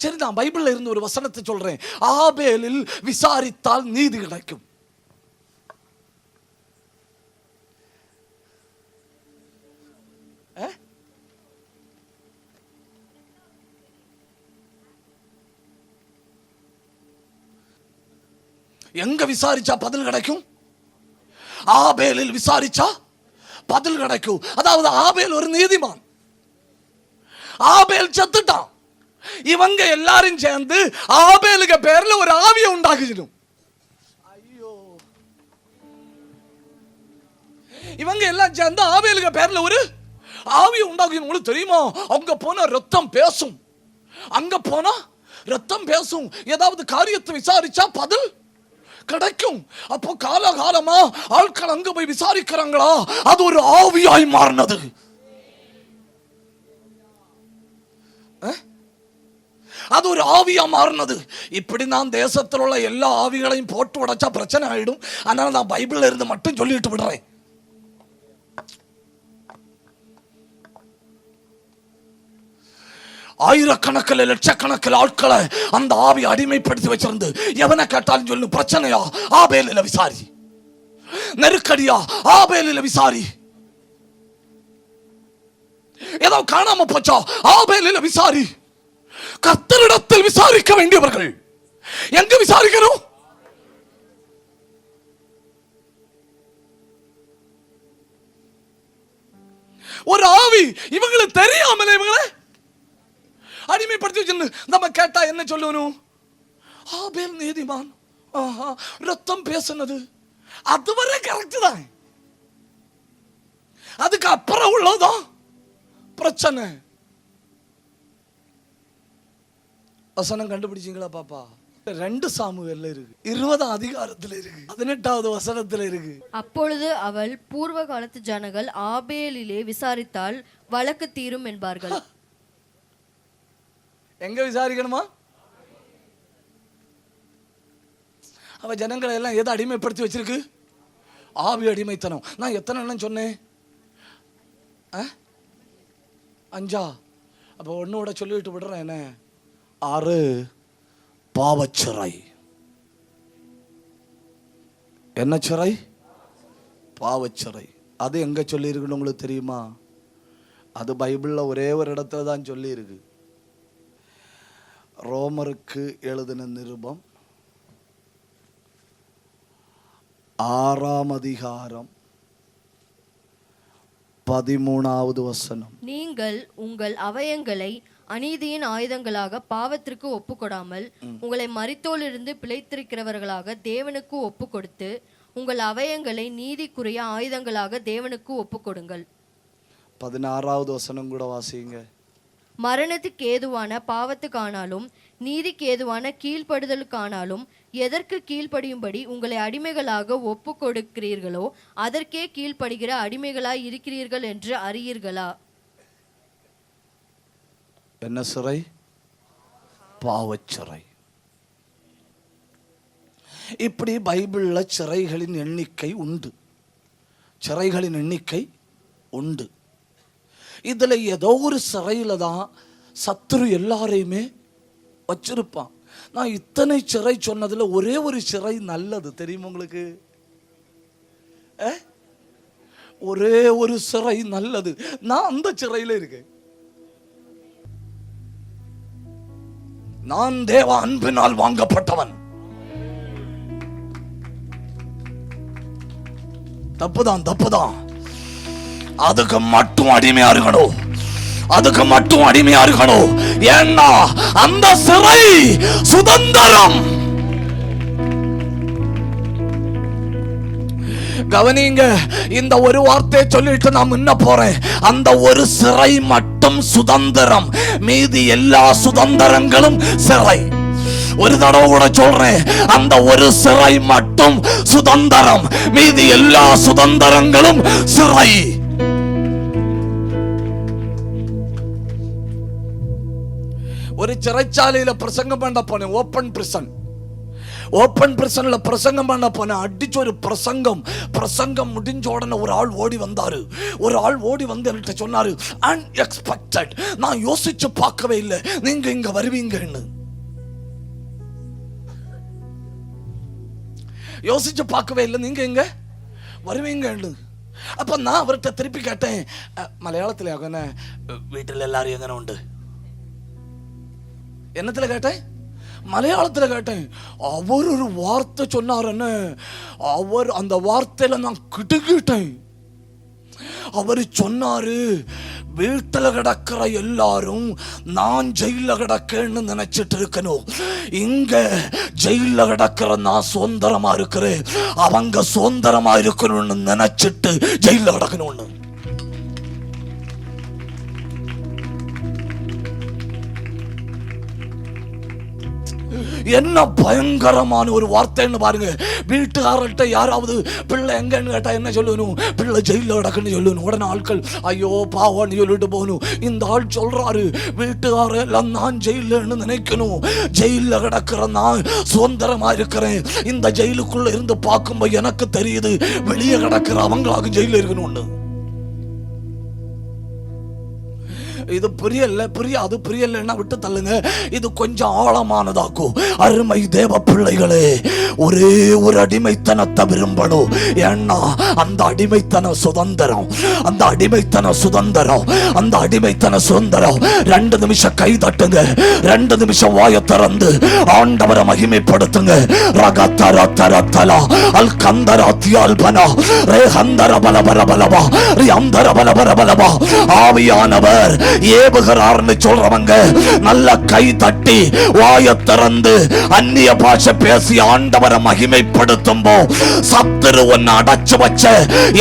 சரி, நான் பைபிள்ல இருந்து ஒரு வசனத்தை சொல்றேன். ஆபேலில் விசாரித்தால் நீதி கிடைக்கும். எங்க விசாரிச்சா பதில் கிடைக்கும்? ஆபேலில் விசாரிச்சா பதில் கிடைக்கும். அதாவது ஆபேல் ஒரு நீதிமான். ஆபேல் செத்துட்டான். இவங்க எல்லாரும் சேர்ந்து ஆபேலுக்கு பேர்ல ஒரு ஆவியை உண்டாக்கிடும். ஐயோ, இவங்க எல்லாம் சேர்ந்து ஆபேலுக்கு பேர்ல ஒரு ஆவியை உண்டாக்கி. உங்களுக்கு தெரியுமா? அங்க போனா ரத்தம் பேசும். ஏதாவது காரியத்தை விசாரிச்சா பதில் கிடைக்கும். அப்போ காலகாலமா ஆட்கள் அங்க போய் விசாரிக்கிறாங்களா? அது ஒரு ஆவியாய் மாறினது. அது ஒரு ஆவியா மாறினது. இப்படி நான் தேசத்தில் உள்ள எல்லா ஆவிகளையும் போட்டு உடைச்சா பிரச்சனை ஆயிடும். அதனால நான் பைபிள்ல இருந்து மட்டும் சொல்லிட்டு விடுறேன். ஆயிரக்கணக்கில் லட்சக்கணக்கில் ஆட்களை அந்த ஆவி அடிமைப்படுத்தி வச்சிருந்து எவனை கேட்டாலும் சொல்லு, பிரச்சனையா ஆபேலில விசாரி, நெருக்கடியா ஆபேலில விசாரி, ஏதோ காணாம போச்சா ஆபேலில விசாரி. கர்த்தரிடத்தில் விசாரிக்க வேண்டியவர்கள் எங்க விசாரிக்கணும்? ஒரு ஆவி இவங்களுக்கு தெரியாமல இவங்களை அடிமைப்படுத்தி வச்சு நம்ம கேட்டா என்ன சொல்லணும்? ஆபேல் நீதிமான், ரத்தம் பேசுனது அதுவரை கரெக்ட் தான். அதுக்கு அப்புறம் உள்ளதான் பிரச்சனை. வசனம் கண்டுபிடிச்சீங்களா பாப்பா? 2 சாமுவேல்ல இருக்கு, 20 அதிகாரத்துல இருக்கு, 18வது வசனத்துல இருக்கு. அப்பொழுது அவள் பூர்வ காலத்து ஜனங்கள் ஆபேலிலே விசாரித்தால் வழக்கு தீரும் என்பார்கள். எங்க விசாரிக்கணுமா? அவ ஜனங்களை எல்லாம் எதை அடிமைப்படுத்தி வச்சிருக்கு? ஆவி அடிமைத்தனம். நான் எத்தனை எண்ணம் சொன்னேன்? 5. அப்ப ஒன்னோட சொல்லிட்டு விடுறேன். என்ன 6 பாவச்சிறை. என்ன சிறை? பாவச்சிறை. அது எங்க சொல்லி இருக்குன்னு உங்களுக்கு தெரியுமா? அது பைபிள்ல ஒரே ஒரு இடத்துல தான் சொல்லி இருக்கு. ரோமருக்கு எழுதின நிருபம் 6ஆம் அதிகாரம் 13வது வசனம். நீங்கள் உங்கள் அவயங்களை அநீதியின் ஆயுதங்களாக பாவத்திற்கு ஒப்புக்கொடாமல் உங்களை மரித்தோலிருந்து பிழைத்திருக்கிறவர்களாக தேவனுக்கு ஒப்பு கொடுத்து உங்கள் அவயங்களை நீதிக்குரிய ஆயுதங்களாக தேவனுக்கு ஒப்பு கொடுங்கள். 16வது வசனம் கூட வாசிங்க. மரணத்துக்கு ஏதுவான பாவத்துக்கானாலும் நீதிக்கு ஏதுவான கீழ்ப்படுதலுக்கானாலும் எதற்கு கீழ்ப்படியும்படி உங்களை அடிமைகளாக ஒப்பு கொடுக்கிறீர்களோ அதற்கே கீழ்ப்படுகிற அடிமைகளாய் இருக்கிறீர்கள் என்று அறியீர்களா? என்ன சிறை? பாவச்சிறை. இப்படி பைபிள்ல சிறைகளின் எண்ணிக்கை உண்டு, சிறைகளின் எண்ணிக்கை உண்டு. இதுல ஏதோ ஒரு சிறையில தான் சத்துரு எல்லாரையுமே வச்சிருப்பான். நான் இத்தனை சிறை சொன்னதுல ஒரே ஒரு சிறை நல்லது தெரியுமா உங்களுக்கு? ஒரே ஒரு சிறை நல்லது. நான் அந்த சிறையில இருக்கேன். நான் தேவ அன்பினால் வாங்கப்பட்டவன். தப்புதான். அதுக்கு மட்டும் அடிமையா இருக்கணும், அதுக்கு மட்டும் அடிமையா இருக்கணும். ஏன்னா அந்த சிறை சுதந்திரம். கவனிங்க, இந்த ஒரு வார்த்தையை சொல்லிட்டு நான் முன்ன போறேன். அந்த ஒரு சிறை மட்டும் சுதந்திரம், மீதி எல்லா சுதந்திரங்களும் சிறை. ஒரு தடவை கூட சொல்றேன், அந்த ஒரு சிறை மட்டும் சுதந்திரம், மீதி எல்லா சுதந்திரங்களும் சிறை. ஒரு சிறைச்சாலையில பிரசங்கம் பண்ண போனேன். ஓப்பன் பிரிசன்ல பிரசங்கம் பண்ண போனேன். அடிச்சு ஒரு பிரசங்கம் முடிஞ்ச உடனே ஒரு ஆள் ஓடி வந்தாரு. என்கிட்ட சொன்னாரு, அன்எக்ஸ்பெக்டட். நான் யோசிச்சு பார்க்கவே இல்லை நீங்க இங்க வருவீங்கன்னு. யோசிச்சு பார்க்கவே இல்லை நீங்க இங்க வருவீங்கன்னு. அப்ப நான் அவர்கிட்ட திருப்பி கேட்டேன், மலையாளத்துல வீட்டில் எல்லாரும் எங்கன உண்டு? என்னத்துல கேட்டேன்? மலையாளத்துல கேட்டேன். அவர் ஒரு வார்த்தை சொன்னார். அவர் அந்த வார்த்தையில நான் கிட்டுக்கிட்டேன். அவர் சொன்னாரு, வீட்டில் கிடக்கிற எல்லாரும் நான் ஜெயில கிடக்கேன்னு நினைச்சிட்டு இருக்கணும். இங்க ஜெயில கிடக்கிற நான் சுதந்திரமா இருக்கிறேன், அவங்க சுதந்திரமா இருக்கணும்னு நினைச்சிட்டு ஜெயில கிடக்கணும்னு. என்ன பயங்கரமான ஒரு வார்த்தைன்னு பாருங்க. வீட்டுக்காரர்கிட்ட யாராவது பிள்ளை எங்கன்னு கேட்டா என்ன சொல்லணும்? பிள்ளை ஜெயில கிடக்குன்னு சொல்லணும். உடனே ஆட்கள் ஐயோ பாவன்னு சொல்லிட்டு போகணும். இந்த ஆள் சொல்றாரு, வீட்டுக்காரர் எல்லாம் நான் ஜெயிலன்னு நினைக்கணும், ஜெயில கிடக்கிற நான் சுதந்திரமா இருக்கிறேன். இந்த ஜெயிலுக்குள்ள இருந்து பார்க்கும்போது எனக்கு தெரியுது வெளியே கிடக்கிற அவங்களாக ஜெயில இருக்கணும்னு. இது புரியலன்னா விட்டு தள்ளுங்க. இது கொஞ்சம் ஆழமானதாக்கும். அருமை தேவ பிள்ளைகளே, ஒரே ஒரு அடிமைத்தனத்தை விரும்பணும். ஏன்னா அந்த அடிமைத்தன சுதந்திரம், அந்த அடிமைத்தன சுதந்திரம், அந்த அடிமைத்தன சுதந்திரம். 2 நிமிஷம் கை தட்டுங்க, 2 நிமிஷம் வாயை திறந்து ஆண்டவரை மகிமைப்படுத்துங்க. ரகத்தர தரத்தலா அல் கந்தரா தியால்பனா ரே ஹந்தர பலபரபலபா ரே அந்தர பலபரபலபா. ஆவியானவர் ஏவுகிறார்னு சொல்றவங்க நல்ல கை தட்டி வாயை திறந்து அந்நிய பாஷை பேசி ஆண்டவரை மகிமைப்படுத்தும் போ சத்துரு ஒன்னு அடைச்சு வச்ச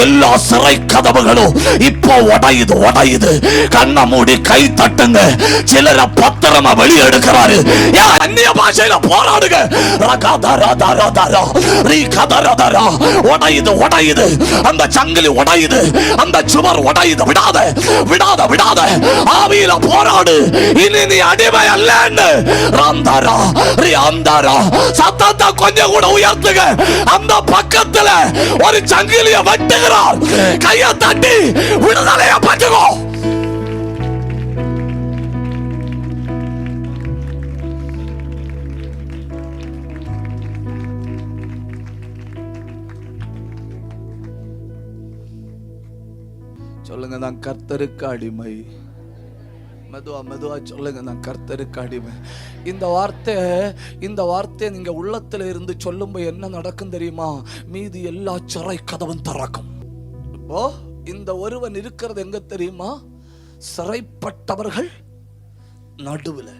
எல்லா சிறை கதவுகளும் இப்போ உடையுது. கண்ணை மூடி கை தட்டுங்க. சிலரை பத்திரமா வெளியெடுக்கிறாரு. அந்நிய பாஷையில போராடுங்க. உடையுது, அந்த சங்கிலி உடையுது, அந்த சுவர் உடையுது. விடாத ஆவியில போராடு. இனி நீ அடிமை அல்லன்னு. சத்தத்தை கொஞ்சம் கூட உயர்த்துங்க. அந்த பக்கத்துல ஒரு சங்கிலிய வெட்டுகிறார். கையை தட்டி விடுதலைய பற்றுக்கோ. சொல்லுங்க, நான் கர்த்தருக்கு அடிமை. மெதுவா சொல்லுங்க, நான் கர்த்தருக்கு அடிமை. இந்த வார்த்தை நீங்க உள்ளத்துல இருந்து சொல்லும்போது என்ன நடக்கும் தெரியுமா? மீதி எல்லா சிறை கதவும் திறக்கும். இப்போ இந்த ஒருவன் இருக்கிறது எங்க தெரியுமா? சிறைப்பட்டவர்கள் நடுவில்.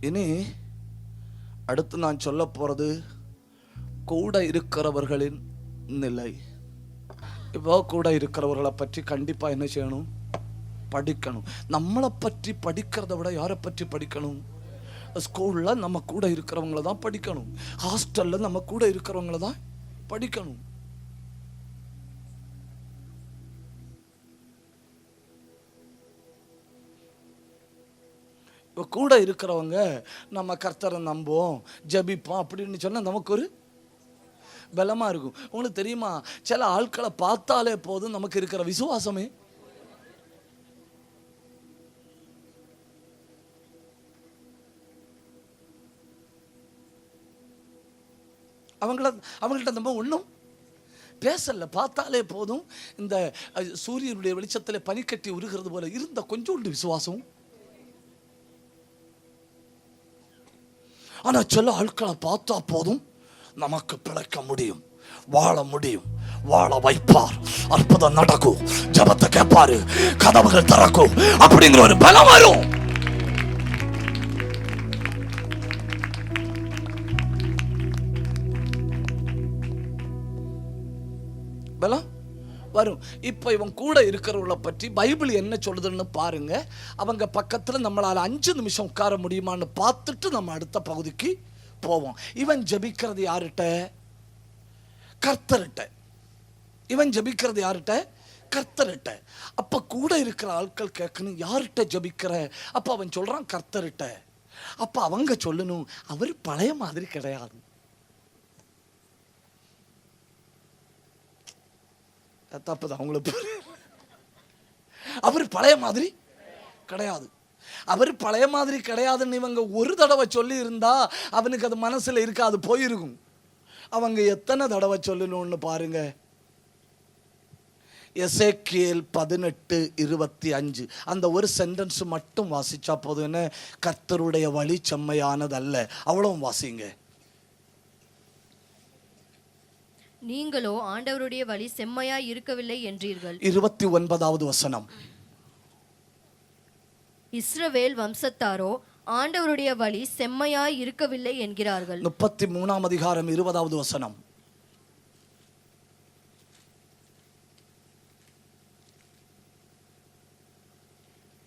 இனி அடுத்து நான் சொல்ல போறது கூட இருக்கிறவர்களின் நிலை. இப்போ கூட இருக்கிறவர்களை பற்றி கண்டிப்பா என்ன செய்யணும்? படிக்கணும். நம்மளை பற்றி படிக்கிறத விட யாரை பற்றி படிக்கணும்? ஸ்கூல்ல நம்ம கூட இருக்கிறவங்கள தான் படிக்கணும். ஹாஸ்டல்ல நம்ம கூட இருக்கிறவங்கள தான் படிக்கணும். இப்போ கூட இருக்கிறவங்க நம்ம கர்த்தரை நம்புவோம், ஜெபிப்போம் அப்படின்னு சொன்னா நமக்கு ஒரு பலமா இருக்கும். உங்களுக்கு தெரியுமா, சில ஆட்களை பார்த்தாலே போதும் நமக்கு இருக்கிற விசுவாசமே அவங்கள்ட்ட நம்ம ஒன்றும் பேசல, பார்த்தாலே போதும். இந்த சூரியனுடைய வெளிச்சத்தில் பனிக்கட்டி உருகிறது போல இருந்த கொஞ்சோண்டு விசுவாசம். ஆனா சில ஆட்களை பார்த்தா போதும் நமக்கு பிழைக்க முடியும், வாழ முடியும், வாழ வைப்பார். அற்புதம் நடக்கும், ஜபத்தை கேட்பாரு, கதவுகள் திறக்கும் அப்படிங்கிற ஒரு பலம் வரும். பலம் வரும். இப்ப இவன் கூட இருக்கிறவங்கள பற்றி பைபிள் என்ன சொல்லுதுன்னு பாருங்க. அவங்க பக்கத்துல நம்மளால 5 நிமிஷம் உட்கார முடியுமான்னு பார்த்துட்டு நம்ம அடுத்த பகுதிக்கு போவோம். இவன் ஜெபிக்கிறது யார்கிட்ட? கர்த்தர்கிட்ட. இவன் ஜெபிக்கிறது யார்கிட்ட? கர்த்தர்கிட்ட. அப்ப கூட இருக்கிற ஆட்கள் கேட்கணும், யார்கிட்ட ஜெபிக்கிற? அப்ப அவன் சொல்றான் கர்த்தர்கிட்ட. அப்ப அவங்க சொல்லணும், அவர் பழைய மாதிரி கிடையாது. தப்புதான் அவங்களுக்கு. அவர் பழைய மாதிரி கிடையாது. அவர் பழைய மாதிரி கிடையாதுன்னு இவங்க ஒரு தடவை சொல்லி இருந்தா அவனுக்கு அது மனசுல இருக்காது, போயிருக்கும். அவங்க எத்தனை தடவை சொல்லணும்னு பாருங்க. எசேக்கியேல் 18:25 அந்த ஒரு சென்டென்ஸ் மட்டும் வாசிச்சா போதும். என்ன? கர்த்தருடைய வழி செம்மையானது அல்ல. அவ்வளவும் வாசிங்க. நீங்களோ ஆண்டவருடைய வழி செம்மையாய் இருக்கவில்லை என்றீர்கள். 29வது வசனம். இஸ்ரவேல் வம்சத்தாரோ ஆண்டவருடைய வழி செம்மையாய் இருக்கவில்லை என்கிறார்கள். 33ஆம் அதிகாரம் 20வது வசனம்.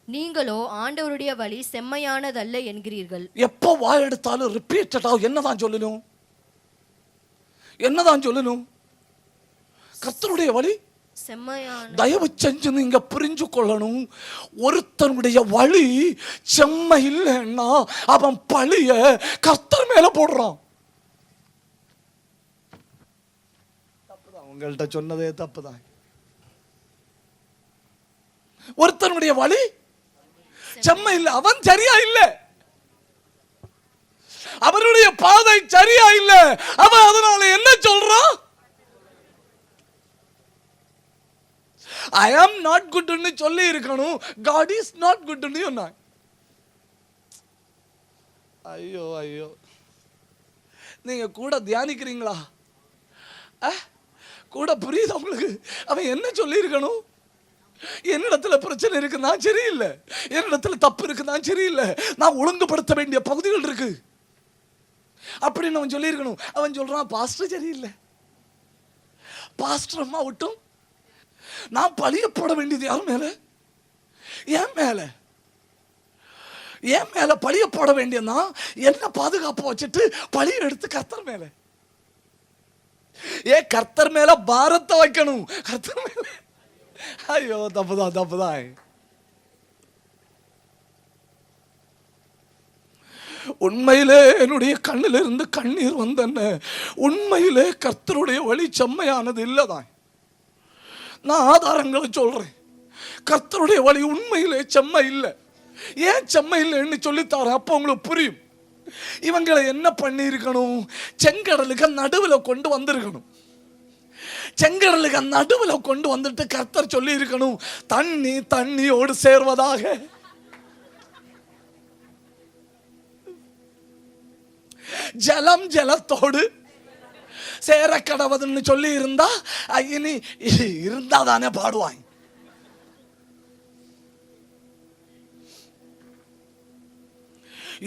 நீங்களோ ஆண்டவருடைய வழி செம்மையானதல்ல என்கிறீர்கள். எப்போ வாய் எடுத்தாலும் ரிப்பீட்டடா என்னதான் சொல்லணும்? என்னதான் சொல்லணும்? கர்த்தருடைய வழி செம்மையான. தயவு செஞ்சு நீங்க புரிஞ்சு கொள்ளணும். ஒருத்தனுடைய வழி செம்மை இல்லைன்னா அவன் பழிய கர்த்தர் மேல போடுறான். தப்புதான், உங்கள்கிட்ட சொன்னதே தப்புதான். ஒருத்தனுடைய வழி செம்மை இல்லை, அவன் சரியா இல்ல, அவருடைய பாதை சரியா இல்ல, அவன் அதனால என்ன சொல்றான்? I am not good ன்னு சொல்லி இருக்கணும், God is not good ன்னு சொன்னான். ஐயோ ஐயோ, நீங்க கூட தியானிக்கிறீங்களா? கூட புரியுது உங்களுக்கு? அவன் என்ன சொல்லி இருக்கணும்? என்னிடத்துல பிரச்சனை இருக்கு, நான் சரியில்லை, என்னிடத்துல தப்பு இருக்கு, நான் சரியில்லை, நான் ஒழுங்குபடுத்த வேண்டிய பகுதிகள் இருக்கு அப்படின்னு அவன் சொல்லி இருக்கணும். அவன் சொல்றான் பாஸ்டர் சரியில்லை, பாஸ்டர் அம்மா விட்டும் நான் பழிய போட வேண்டியது யார் மேல? என் மேல. என் மேல பழிய போட வேண்டியதுனா என்ன பாதுகாப்பு வச்சுட்டு பழிய எடுத்து கர்த்தர் மேல, கர்த்தர் மேல பாரத்தை வைக்கணும். கர்த்தர் மேல ஐயோ தப்புதான் தப்புதான். உண்மையிலே என்னுடைய கண்ணிலிருந்து கண்ணீர் வந்தன. உண்மையிலே கர்த்தருடைய வழி செம்மையானது இல்லதான். நான் ஆதாரங்களை சொல்றேன். கர்த்தருடைய வழி உண்மையிலே செம்மை இல்லை. ஏன் செம்மை இல்லைன்னு சொல்லித்தாரேன், அப்போ உங்களுக்கு புரியும். இவங்களை என்ன பண்ணி இருக்கணும்? செங்கடலுக்கு நடுவில் கொண்டு வந்திருக்கணும். செங்கடலுக்கு நடுவில் கொண்டு வந்துட்டு கர்த்தர் சொல்லி இருக்கணும், தண்ணி தண்ணியோடு சேர்வதாக, ஜலம் ஜலத்தோடு சேர கடவுதுன்னு சொல்லி இருந்தா இனி இருந்தா தானே பாடுவாங்க.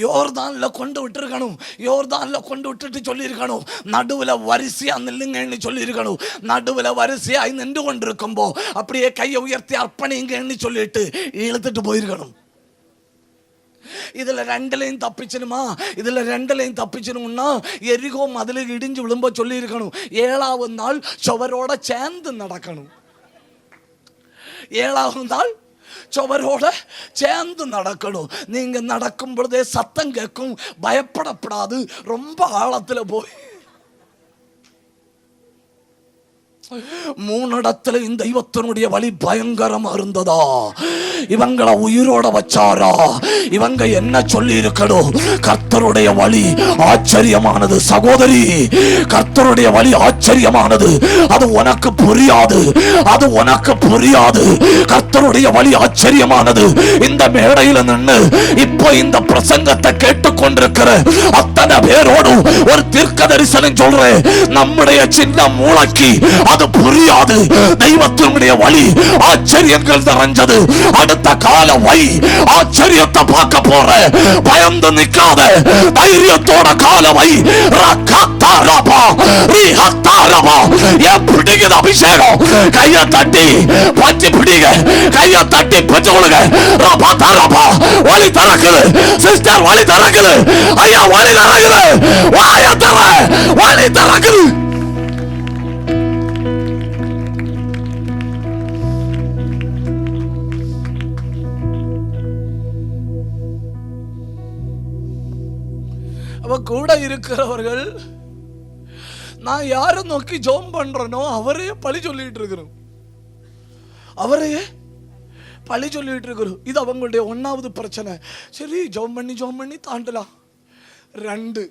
யோர்தான்ல கொண்டு விட்டுருக்கணும். யோர்தான்ல கொண்டு விட்டுட்டு சொல்லி இருக்கணும், நடுவில் வரிசையா நில்லுங்கன்னு சொல்லி இருக்கணும். நடுவில் வரிசையா நின்று கொண்டு இருக்கும்போ அப்படியே கையை உயர்த்தி அர்ப்பணிங்கன்னு சொல்லிட்டு இழுத்துட்டு போயிருக்கணும். இதுல ரெண்டுலையும் தப்பிச்சணுமா? இதுல ரெண்டுலையும் தப்பிச்சணும்னா எரிகோ மதில இடிஞ்சு விழும்ப சொல்லி இருக்கணும். 7வது நாள் சுவரோட சேர்ந்து நடக்கணும். 7வது நாள் சுவரோட சேர்ந்து நடக்கணும். நீங்க நடக்கும் பொழுதே சத்தம் கேட்கும், பயப்படப்படாது. ரொம்ப ஆழத்துல போய் 3 இடத்துல இந்த தெய்வத்தினுடைய வழி பயங்கரமா இருந்ததா? இவங்களை உயிரோட வச்சாரா? இவங்க என்ன சொல்லி இருக்கணும்? கர்த்தருடைய வழி ஆச்சரியமானது. சகோதரி, கர்த்தருடைய வழி ஆச்சரியமானது. அது உனக்கு புரியாது, அது உனக்கு புரியாது. கர்த்தருடைய வழி ஆச்சரியமானது. இந்த மேடையில் நின்று இப்போ இந்த பிரசங்கத்தை கேட்டுக்கொண்டிருக்கிற அத்தனை பேரோடு ஒரு தீர்க்க தரிசனம் சொல்றேன். நம்முடைய சின்ன மூளைக்கு அது புரியாது. தெய்வத்தினுடைய வழி ஆச்சரியங்கள் நிறைஞ்சது. அடுத்த கால வை ஆச்சரியத்தை பார்க்க போற. பயந்து நிக்காத, தைரியத்தோட கால வை. பிடிக்குது அபிஷேகம். கையை தட்டி பற்றி பிடிங்க, கையை தட்டி பற்றி கொடுங்க. வழி திறக்குது சிஸ்டர், வழி திறக்குது ஐயா, வழி திறக்குது. வாய தர, வழி திறக்குது. கூட இருக்கிறவர்கள் நான் யாரை நோக்கி ஜெபம் பண்றேனோ அவரையே பழி சொல்லிட்டு இருக்கிறோம், அவரையே பழி சொல்லிட்டு இருக்கிறோம். இது அவங்களுடைய 1வது பிரச்சனை. சரி, ஜெபம் பண்ணி தாண்டலாம். 2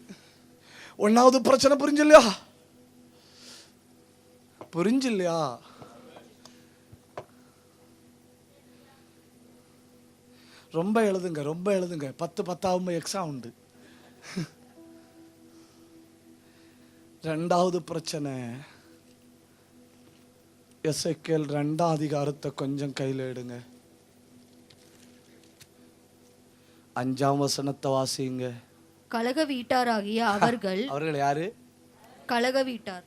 1வது பிரச்சனை புரிஞ்சில்லையா? புரிஞ்சில்லையா? ரொம்ப எழுதுங்க, ரொம்ப எழுதுங்க. 10 எக்ஸாம் உண்டு. 2வது பிரச்சனை, எசேக்கியேல் 2ஆம் அதிகாரத்தை கொஞ்சம் கையில் எடுங்க. 5ஆம் வசனத்தை வாசிங்க. கலக வீட்டாராகிய அவர்கள் யாரு? கலக வீட்டார்.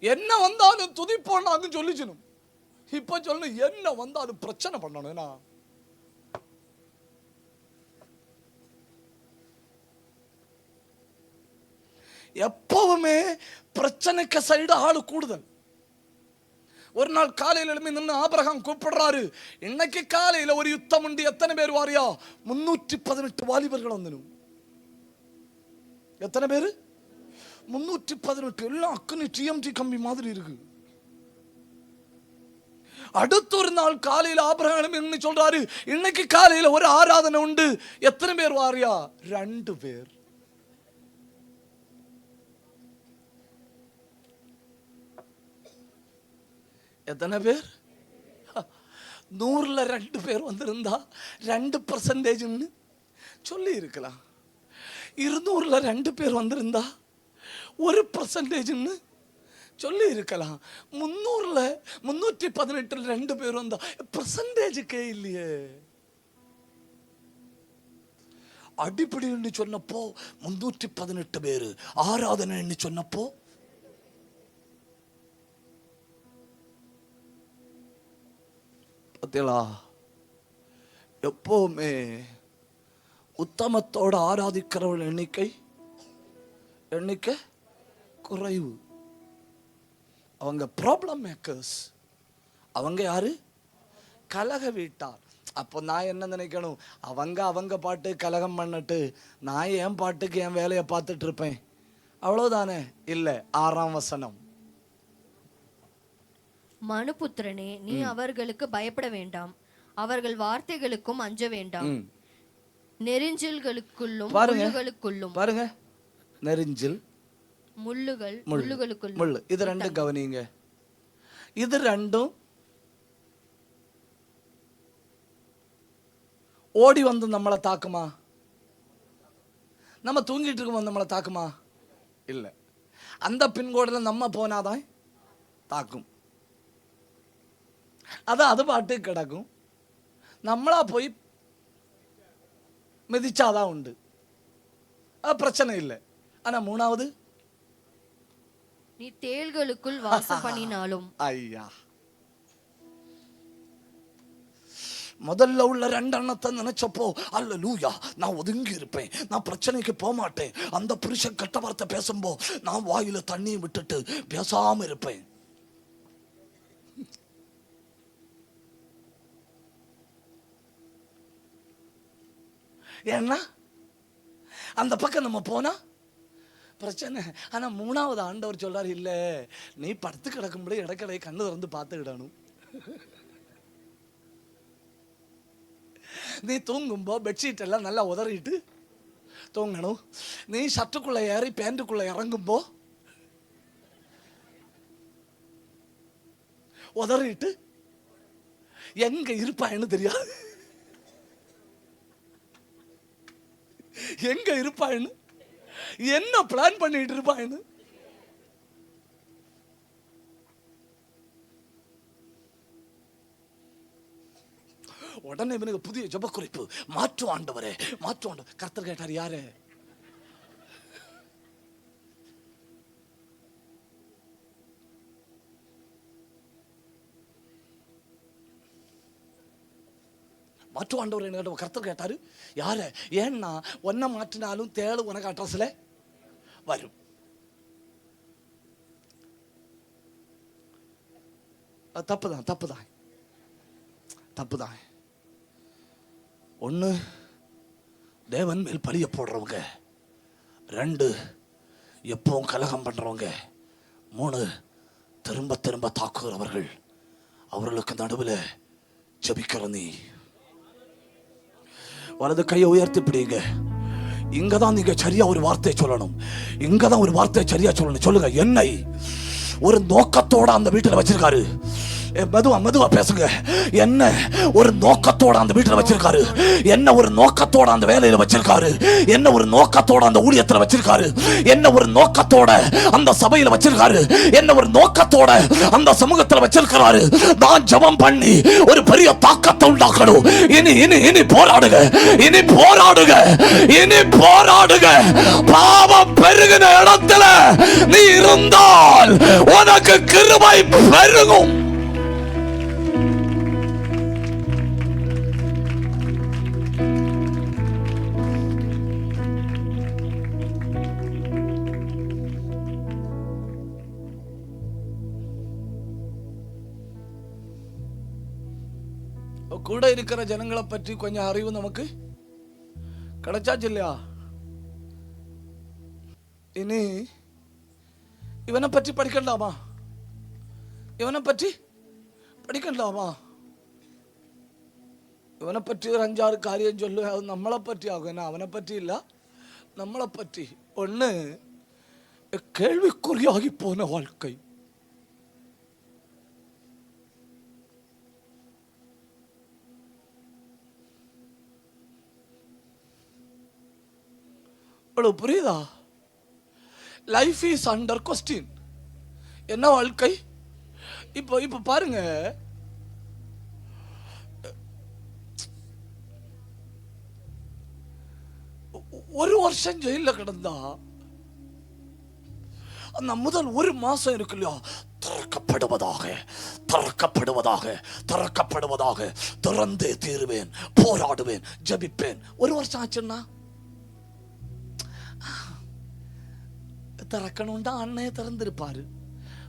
என்ன வந்தாலும் துதிப்போன்னு சொல்லிச்சணும். இப்ப சொல்லணும், என்ன வந்தாலும் பிரச்சனை பண்ணணும். எப்பவுமே பிரச்சனைக்கு சைடு ஆளு கூடுதல். ஒரு நாள் காலையில் எழுப்பி நின்று ஆபிரகாம் கூப்பிடுறாரு. இன்னைக்கு காலையில ஒரு யுத்தம் உண்டு. எத்தனை பேர் வாரியா? 318 வாலிபர்கள் வந்தனும். எத்தனை பேரு? 318. எல்லாம் அக்குனி டிஎம்டி கம்பி மாதிரி இருக்கு. அடுத்த ஒரு நாள் காலையில் ஆபிரகாம் என்ன சொல்றாரு, இன்னைக்கு காலையில ஒரு ஆராதனை உண்டு, எத்தனை பேர் வாரியா? 2 பேர். எத்தனை பேர்? 100ல் 2 பேர் வந்திருந்தா 2% சொல்லி இருக்கலாம். 200ல் 2 பேர் வந்திருந்தா 1% சொல்லி இருக்கலாம். 300ல் 318ல் 2 பேர் வந்தா பெர்சன்டேஜுக்கே இல்லையே. அடிப்படைன்னு சொன்னப்போ 318 பேரு, ஆராதனை சொன்னப்போ பார்த்தீங்களா? எப்பவுமே உத்தமத்தோட ஆராதிக்கிறவர்கள் எண்ணிக்கை குறைவு. அவங்க ப்ராப்ளம் மேக்கர்ஸ். அவங்க யாரு? கலக வீட்டார். அப்போ நான் என்ன நினைக்கணும், அவங்க பாட்டு கலகம் பண்ணட்டு, நான் என் பாட்டுக்கு என் வேலையை பார்த்துட்டு இருப்பேன், அவ்வளவுதானே? இல்லை. 6ஆம் வசனம், மனுபுத்திரனே, நீ அவர்களுக்கு பயப்பட வேண்டாம், அவர்கள் வார்த்தைகளுக்கும் அஞ்ச வேண்டாம். நெரிஞ்சில்களுக்குள்ளும் முள்ளுகளுக்குள்ளும் பாருங்க, நெரிஞ்சில் முள்ளுகளுக்குள் முள்ளு, இது 2 கவனிங்க. இது 2 ஓடி வந்து நம்மளை தாக்குமா? நம்ம தூங்கிட்டு இருக்கும்போது நம்மளை தாக்குமா? இல்லை. அந்த பின்கோடில் நம்ம போனாதான் தாக்கும். அது பாட்டு கிடக்கும். நம்மளா போய் மிதிச்சாதான் உண்டு, அது பிரச்சனை இல்லை. ஆனா 3வது, நீ தேள்களுக்குள் வாசம் பண்ணினாலும். ஐயா, முதல்ல உள்ள 2 எண்ணத்தை நினைச்சப்போ அல்லேலூயா, நான் ஒதுங்கி இருப்பேன், நான் பிரச்சனைக்கு போக மாட்டேன். அந்த புருஷன் கெட்ட வார்த்தை பேசும்போ நான் வாயில தண்ணி விட்டுட்டு பேசாம இருப்பேன். ஏன்னா அந்த பக்கம் நம்ம போனா பிரச்சனை. ஆனா 3வது ஆண்டவர் சொல்றாரு, இல்ல, நீ படுத்து கிடக்கும்படி இடக்கடை கண்ணு திறந்து பார்த்துக்கிடணும். நீ தூங்கும்போ பெட்ஷீட் எல்லாம் நல்லா உதறிட்டு தூங்கணும். நீ சட்டுக்குள்ள ஏறி பேண்ட்டுக்குள்ள இறங்கும்போ உதறிட்டு எங்க இருப்பான்னு தெரியாது, எங்க இருப்பான்னு, என்ன பிளான் பண்ணிட்டு இருப்பான்னு. உடனே இவனுக்கு புதிய ஜெப குறிப்பு, மாற்று ஆண்டவரே, மாற்று ஆண்டவர். கர்த்தர் கேட்டார், யாரு? மாற்று ஆண்டவர் என்ன கேட்ட கர்த்தர் கேட்டாரு, யாரு? ஏன்னா ஒன்ன மாற்றினாலும் தேளு உனக்கு அட்ரஸ்ல வரும். தப்புதான். 1, தேவன் மேல் பழிய போடுறவங்க. 2, எப்பவும் கலகம் பண்றவங்க. 3, திரும்ப திரும்ப தாக்குகிறவர்கள். அவர்களுக்கு நடுவில் ஜெபிக்கிற நீ வலது கையை உயர்த்தி பிடிங்க. இங்கதான் நீங்க சரியா ஒரு வார்த்தை சொல்லணும். இங்கதான் ஒரு வார்த்தை சரியா சொல்லணும். சொல்லுங்க, என்னை ஒரு நோக்கத்தோட அந்த வீட்டில் வச்சிருக்காரு. மெதுவா பேசுங்க. என்ன ஒரு நோக்கத்தோட அந்த வீட்டில் வச்சிருக்காரு, என்ன ஒரு நோக்கத்தோட அந்த வேலையில வச்சிருக்காரு, என்ன ஒரு நோக்கத்தோட அந்த ஊழியத்தில் வச்சிருக்காரு, என்ன ஒரு நோக்கத்தோட அந்த சபையில வச்சிருக்காரு, என்ன ஒரு நோக்கத்தோட அந்த சமூகத்தில் வச்சிருக்கிறாரு. நான் ஜெபம் பண்ணி ஒரு பெரிய தாக்கத்தை உண்டாக்கணும். இனி போராடுங்க, இனி போராடுங்க. பாவம் பெருகின இடத்துல நீ இருந்தால் உனக்கு கிருபை பெருகும். கூட இருக்கிற ஜனங்களை பற்றி கொஞ்சம் அறிவு நமக்கு கிடைச்சாச்சு இல்லையா? இனி இவனை பற்றி படிக்கலாமா? இவனை பற்றி படிக்கலாமா? இவனை பற்றி ஒரு 5-6 காரியம் சொல்லு. அது நம்மளை பற்றி ஆகும். ஏன்னா அவனை பற்றி இல்லை, நம்மளை பற்றி. ஒன்று, கேள்விக்குறியாகி போன வாழ்க்கை. புரியுதா? Life is under question. என்ன வாழ்க்கை? இப்ப பாருங்க, ஒரு வருஷம் ஜெயில கிடந்தா அந்த முதல் ஒரு மாசம் இருக்கு இல்லையா, திறக்கப்படுவதாக திறக்கப்படுவதாக திறக்கப்படுவதாக, திறந்தே தீருவேன், போராடுவேன், ஜபிப்பேன். ஒரு வருஷம் ஆச்சுன்னா திறக்கணும்டா அண்ணே திறந்திருப்பாரு.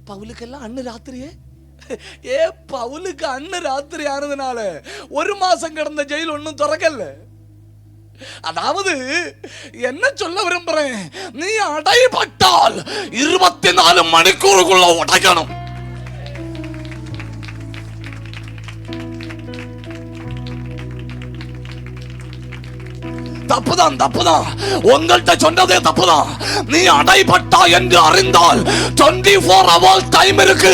பவுலுக்கெல்லாம் அண்ணு ராத்திரியே. பவுலுக்கு அண்ணு ராத்திரி ஆனதுனால ஒரு மாசம் கிடந்த ஜெயில் ஒன்னும் திறக்கல. அதாவது என்ன சொல்ல விரும்புறேன், நீ அடைபட்டால் 24 மணிக்கூறுக்குள்ள உடைக்கணும். தப்புதான், தப்புதான். உங்கள்கிட்ட சொன்னதே தப்புதான். நீ அடைபட்டா என்று அறிந்தால் 24 hours டைம் இருக்கு.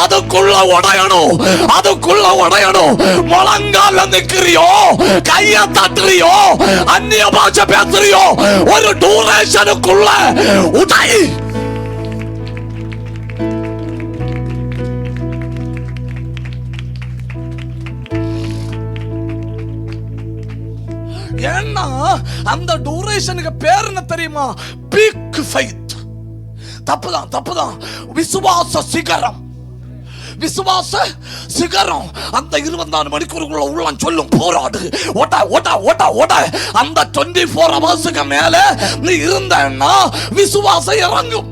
அதுக்குள்ள உடையணும், அதுக்குள்ள உடையணும். முழங்கால நிக்கிறியோ, கைய தட்டுறியோ, அந்நிய பாஷை பேசுறியோ, ஒரு டூரேஷனுக்குள்ள உடை. ஏன்னா அந்த டூரேஷனுக்கு பேர் என்ன தெரியுமா? Peak faith. தப்புதான், தப்புதான். விசுவாச சிகரம், விசுவாச சிகரம். அந்த 24 மணிக்கூறுக்குள்ள உள்ளம் சொல்லும், போராடு, ஓட்ட ஓட்ட ஓட்ட ஓட்ட. அந்த 24 ஹவர்ஸ்க்கு மேல நீ இருந்தன்னா விசுவாசம் இறங்கும்.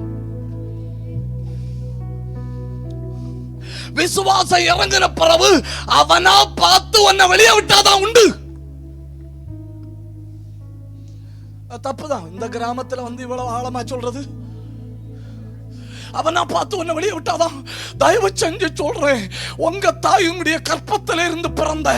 விசுவாசம் இறங்குற பிறகு அவனா பார்த்து உன்னை வெளியே விட்டாதான் உண்டு. தப்புதான். இந்த கிராமத்துல வந்து இவ்வளவு ஆழமா சொல்றது. அவனா பார்த்து உன்னை வெளியே விட்டாதான். தயவு செஞ்சு சொல்றேன், உங்க தாயுடைய கற்பத்தில இருந்து பிறந்த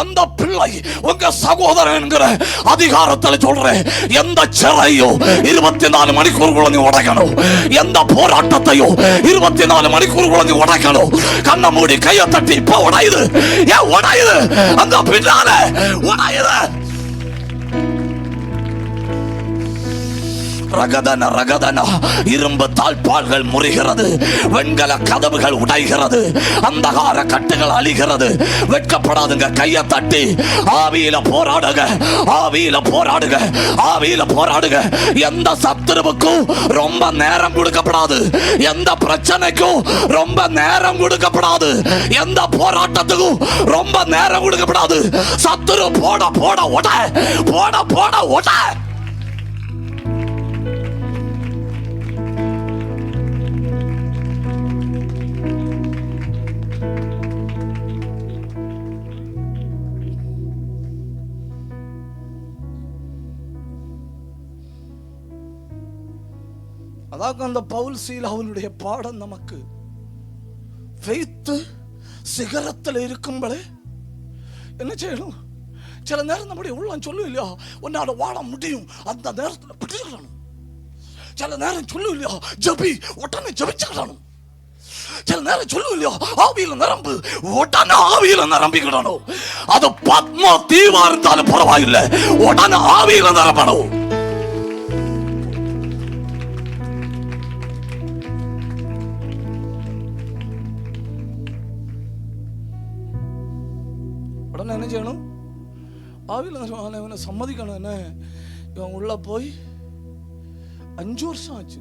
அந்த பிள்ளை உங்க சகோதரன் என்கிற அதிகாரத்தில் சொல்றேன், எந்த சிறையோ 24 மணிக்கூறுக்குள்ள நீ உடைக்கணும். எந்த போராட்டத்தையோ 24 மணிக்கூறுக்குள்ள நீ உடைக்கணும். கண்ண மூடி கையை தட்டி இப்ப உடையுது. ஏன் உடையுது? அந்த பின்னால உடையுது. ரகதன ரகதன, இரும்பு தாழ்பாள்கள் முறிகிறது, வெண்கல கதவுகள் உடைகிறது, அந்தகார கட்டுகள் அழிகிறது. வெட்கப்படாதுங்க, கையை தட்டி ஆவியில போராடுங்க, ஆவியில போராடுங்க, ஆவியில போராடுங்க. எந்த சத்துருவுக்கும் ரொம்ப நேரம் கொடுக்கப்படாது, எந்த பிரச்சனைக்கும் ரொம்ப நேரம் கொடுக்கப்படாது, எந்த போராட்டத்துக்கும் ரொம்ப நேரம் கொடுக்கப்படாது. சத்துரு போட போட ஓட, போட போட ஓட. அதாவது அந்த பவுல் சீலாவுடைய பாடம் நமக்கு வைத்து சிகரத்தில் இருக்கும்போது என்ன செய்யணும்? சில நேரம் நம்முடைய உள்ளம் சொல்லும் இல்லையா, உன்னால வாழ முடியும், அந்த நேரத்தில் பிடிச்சுக்கணும். சில நேரம் சொல்லும் இல்லையா, ஜபி, உடனே ஜபிச்சுக்கணும். சில நேரம் சொல்லும் இல்லையா, ஆவியில நிரம்பு, உடனே ஆவியில நிரம்பிக்கிடணும். அது பத்மா தீவா இருந்தாலும் பரவாயில்லை, உடனே ஆவியில நிரம்பணும். உடனே என்ன செய்யணும்? ஆவியில் சம்மதிக்கணும். என்ன, இவன் உள்ள போய் 5 வருஷம் ஆச்சு.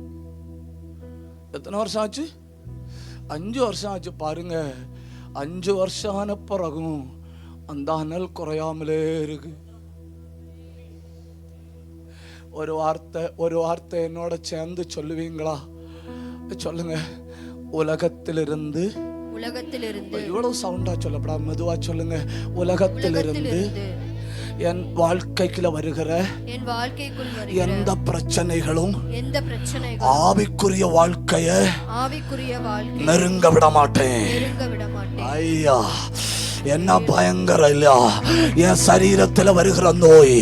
எத்தனை வருஷம் ஆச்சு? 5 வருஷம் ஆச்சு. பாருங்க, 5 வருஷம் ஆன பிறகும் அந்த அனல் குறையாமலே இருக்கு. ஒரு வார்த்தை என்னோட சேர்ந்து சொல்லுவீங்களா? சொல்லுங்க. உலகத்திலிருந்து, இவ்வளவு சவுண்டா சொல்லப்படா, மெதுவா சொல்லுங்க. உலகத்திலிருந்து என் வாழ்க்கைக்குள்ள வருகிற எந்த பிரச்சனைகளும் ஆவிக்குரிய வாழ்க்கை வாழ்க்கைய ஆவிக்குரிய வாழ்க்கை நெருங்க விட மாட்டேன். ஐயா என்ன பயங்கரம் இல்லையா? என் சரீரத்தில் வருகிற நோய்,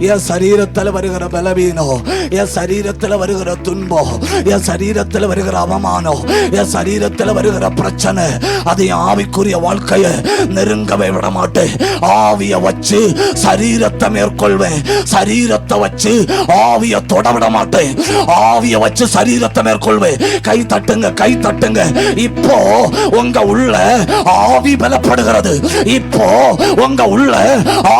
என் சரீரத்தில் வருகிற பலவீனம், என் சரீரத்தில் வருகிற துன்பம், என் சரீரத்தில் வருகிற அவமானம், என் சரீரத்தில் வருகிற பிரச்சனை, அதை ஆவிக்குரிய வாழ்க்கைய நெருங்கவே விட மாட்டேன். ஆவிய வச்சு சரீரத்தை மேற்கொள்வேன், சரீரத்தை வச்சு ஆவிய தொட விட மாட்டேன். ஆவிய வச்சு சரீரத்தை மேற்கொள்வேன். கை தட்டுங்க, கை தட்டுங்க. இப்போ உங்க உள்ள ஆவி பலப்படுகிறது. இப்போ உங்க உள்ள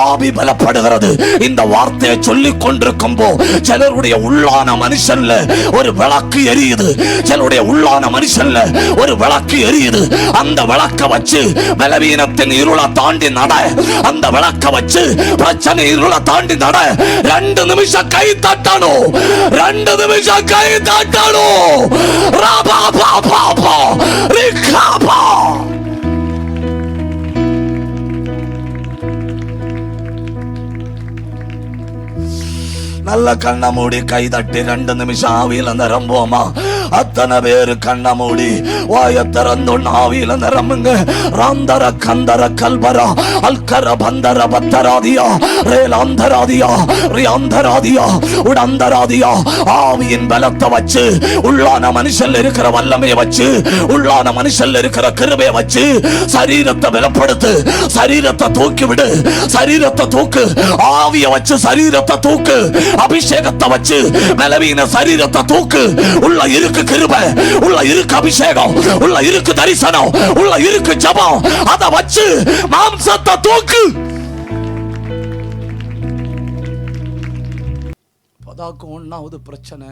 ஆவி பலப்படுகிறது. இந்த வார்த்தையை சொல்லிக் கொண்டிருக்கும் போது சிலருடைய உள்ளான மனுஷன்ல ஒரு விளக்கு எரியுது. சிலருடைய உள்ளான மனுஷன்ல ஒரு விளக்கு எரியுது. அந்த விளக்க வச்சு பலவீனத்தின் இருளை தாண்டி நட. அந்த விளக்க வச்சு பிரச்சனை இருளை தாண்டி நட. 2 நிமிஷம் கை தட்டணும். 2 நிமிஷம் கை தட்டணும். ராபா பா பா பா ரிகாபா. நல்ல கண்ண மூடி கை தட்டி 2 நிமிஷம் ஆவியில நிரம்புவோமா? அத்தனை பேரு கண்ண மூடி வாய திறந்து ஆவியில நிரம்புங்க. ராந்தர கந்தர கல்பரா அல்கர பந்தர பத்தராதியா ரேலாந்தராதியா ரியாந்தராதியா உடந்தராதியா. ஆவியின் பலத்தை வச்சு, உள்ளான மனுஷன் இருக்கிற வல்லமையை வச்சு, உள்ளான மனுஷன் இருக்கிற கிருபையை வச்சு சரீரத்தை பலப்படுத்து. சரீரத்தை தூக்கி விடு. சரீரத்தை தூக்கு. ஆவிய வச்சு சரீரத்தை தூக்கு. அபிஷேகத்தை வச்சு பலவீன சரீரத்தை தூக்கு. உள்ள இருக்கு கிருபை, உள்ள இருக்கு அபிஷேகம், உள்ள இருக்கு தரிசனம், உள்ள இருக்கு ஜெபம். அத வச்சு மாம்சத்தை தூக்கு. பதாக்கு 1வது பிரச்சனை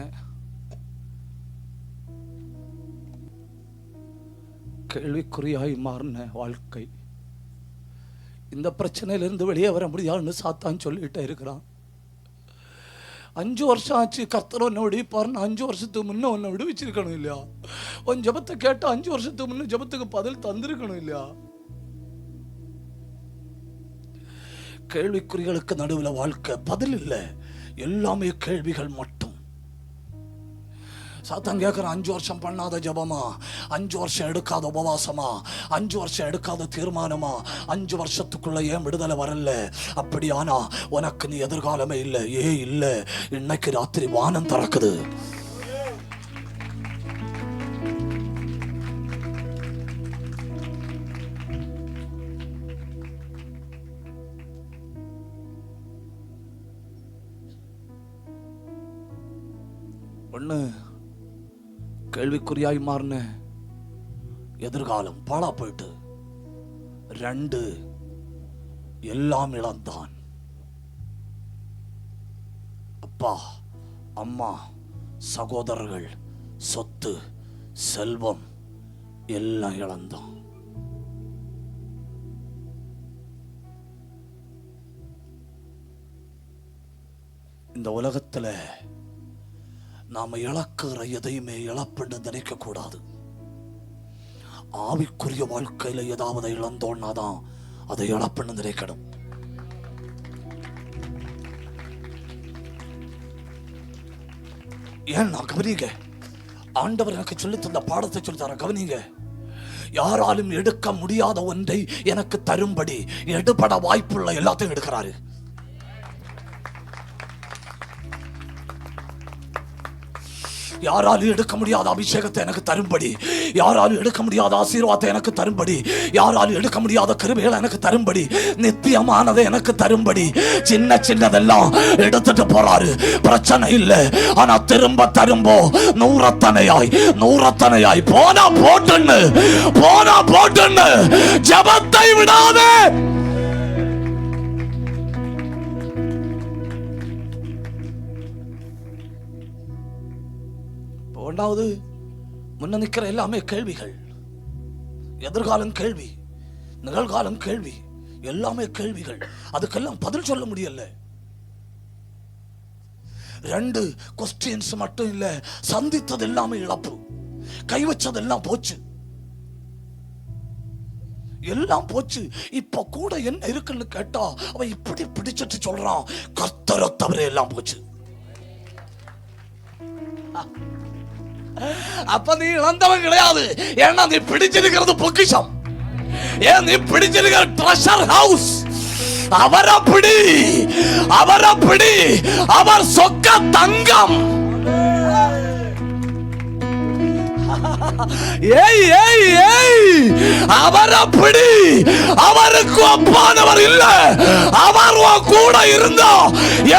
கேள்விக்குறியாய் மாறின வாழ்க்கை. இந்த பிரச்சனையிலிருந்து வெளியே வர முடியாதுன்னு சாத்தான் சொல்லிட்டே இருக்கிறான். 5 வருஷம் ஆச்சு கர்த்தர் உன்னை விடுவிப்பாருன்னு 5 வருஷத்துக்கு முன்ன உன்னை விடுவிச்சிருக்கணும் இல்லையா? உன் ஜெபத்தை கேட்ட 5 வருஷத்துக்கு முன்ன ஜெபத்துக்கு பதில் தந்திருக்கணும் இல்லையா? கேள்விக்குறிகளுக்கு நடுவில் வாழ்க்கை, பதில் இல்லை, எல்லாமே கேள்விகள் மட்டும். சாத்தான் கேட்குறான், 5 வருஷம் பண்ணாத ஜபமா, 5 வருஷம் எடுக்காத உபவாசமா, 5 வருஷம் எடுக்காத தீர்மானமா, 5 வருஷத்துக்குள்ள ஏன் விடுதலை வரல? அப்படியானா உனக்கு நீ எதிர்காலமே இல்லை. இல்லை, இன்னைக்கு ராத்திரி வானம் திறக்குது. ஒண்ணு கேள்விக்குறியாய் மாறின எதிர்காலம் பாழா போயிட்டு. 2 எல்லாம் இழந்தான். அப்பா, அம்மா, சகோதரர்கள், சொத்து, செல்வம் எல்லாம் இழந்தான். இந்த உலகத்துல நாம இழக்கிற எதையுமே இழப்புன்னு நினைக்க கூடாது. ஆவிக்குரிய வாழ்க்கையில ஏதாவது இழந்தோன்னாதான் அதை இழப்புன்னு நினைக்கணும். ஏன் நான் கவனிங்க, ஆண்டவர் எனக்கு சொல்லி தந்த பாடத்தை சொல்லி தர கவனிங்க. யாராலும் எடுக்க முடியாத ஒன்றை எனக்கு தரும்படி எடுபட வாய்ப்புள்ள எல்லாத்தையும் எடுக்கிறாரு. யாராலும் எடுக்க முடியாத அபிஷேகத்தை எனக்கு தரும்படி, யாராலும் எடுக்க முடியாத ஆசீர்வாதத்தை எனக்கு தரும்படி, யாராலும் எடுக்க முடியாத கிருபைகளை எனக்கு தரும்படி, நித்தியமானதை எனக்கு தரும்படி சின்ன சின்னதெல்லாம் எடுத்துட்டு போறாரு. பிரச்சனை இல்லை, ஆனா திரும்ப தரும்போ நூறத்தனையாய் போனா போட்டுன்னு ஜபத்தை விடாதே. ஒன்றாவது, முன்ன நிற்கிற எல்லாமே கேள்விகள். எதிர்காலம் கேள்வி, நிகழ்காலம் கேள்வி, எல்லாமே கேள்விகள். அதுக்கெல்லாம் பதில் சொல்ல முடியல. 2 கொஸ்டின்ஸ் மட்டும் இல்ல, சந்தித்தது எல்லாமே இழப்பு, கை வச்சதெல்லாம் போச்சு, எல்லாம் போச்சு. இப்ப கூட என்ன இருக்குன்னு கேட்டா அவன் இப்படி பிடிச்சிட்டு சொல்றான், கர்த்தரை தவிர எல்லாம் போச்சு. அப்ப நீ இழந்தவன் கிடையாது. ஏன்னா நீ பிடிச்சிருக்கிறது பொக்கிஷம். ஏன் நீ பிடிச்சிருக்கிற ட்ரெஷர் ஹவுஸ். அவரை பிடி, அவரை பிடி, அவர் சொக்க தங்கம். ஏய் ஏய் ஏய், அவரை பிடி. அவருக்கு ஒப்பானவர் இல்ல. அவர் கூட இருந்தா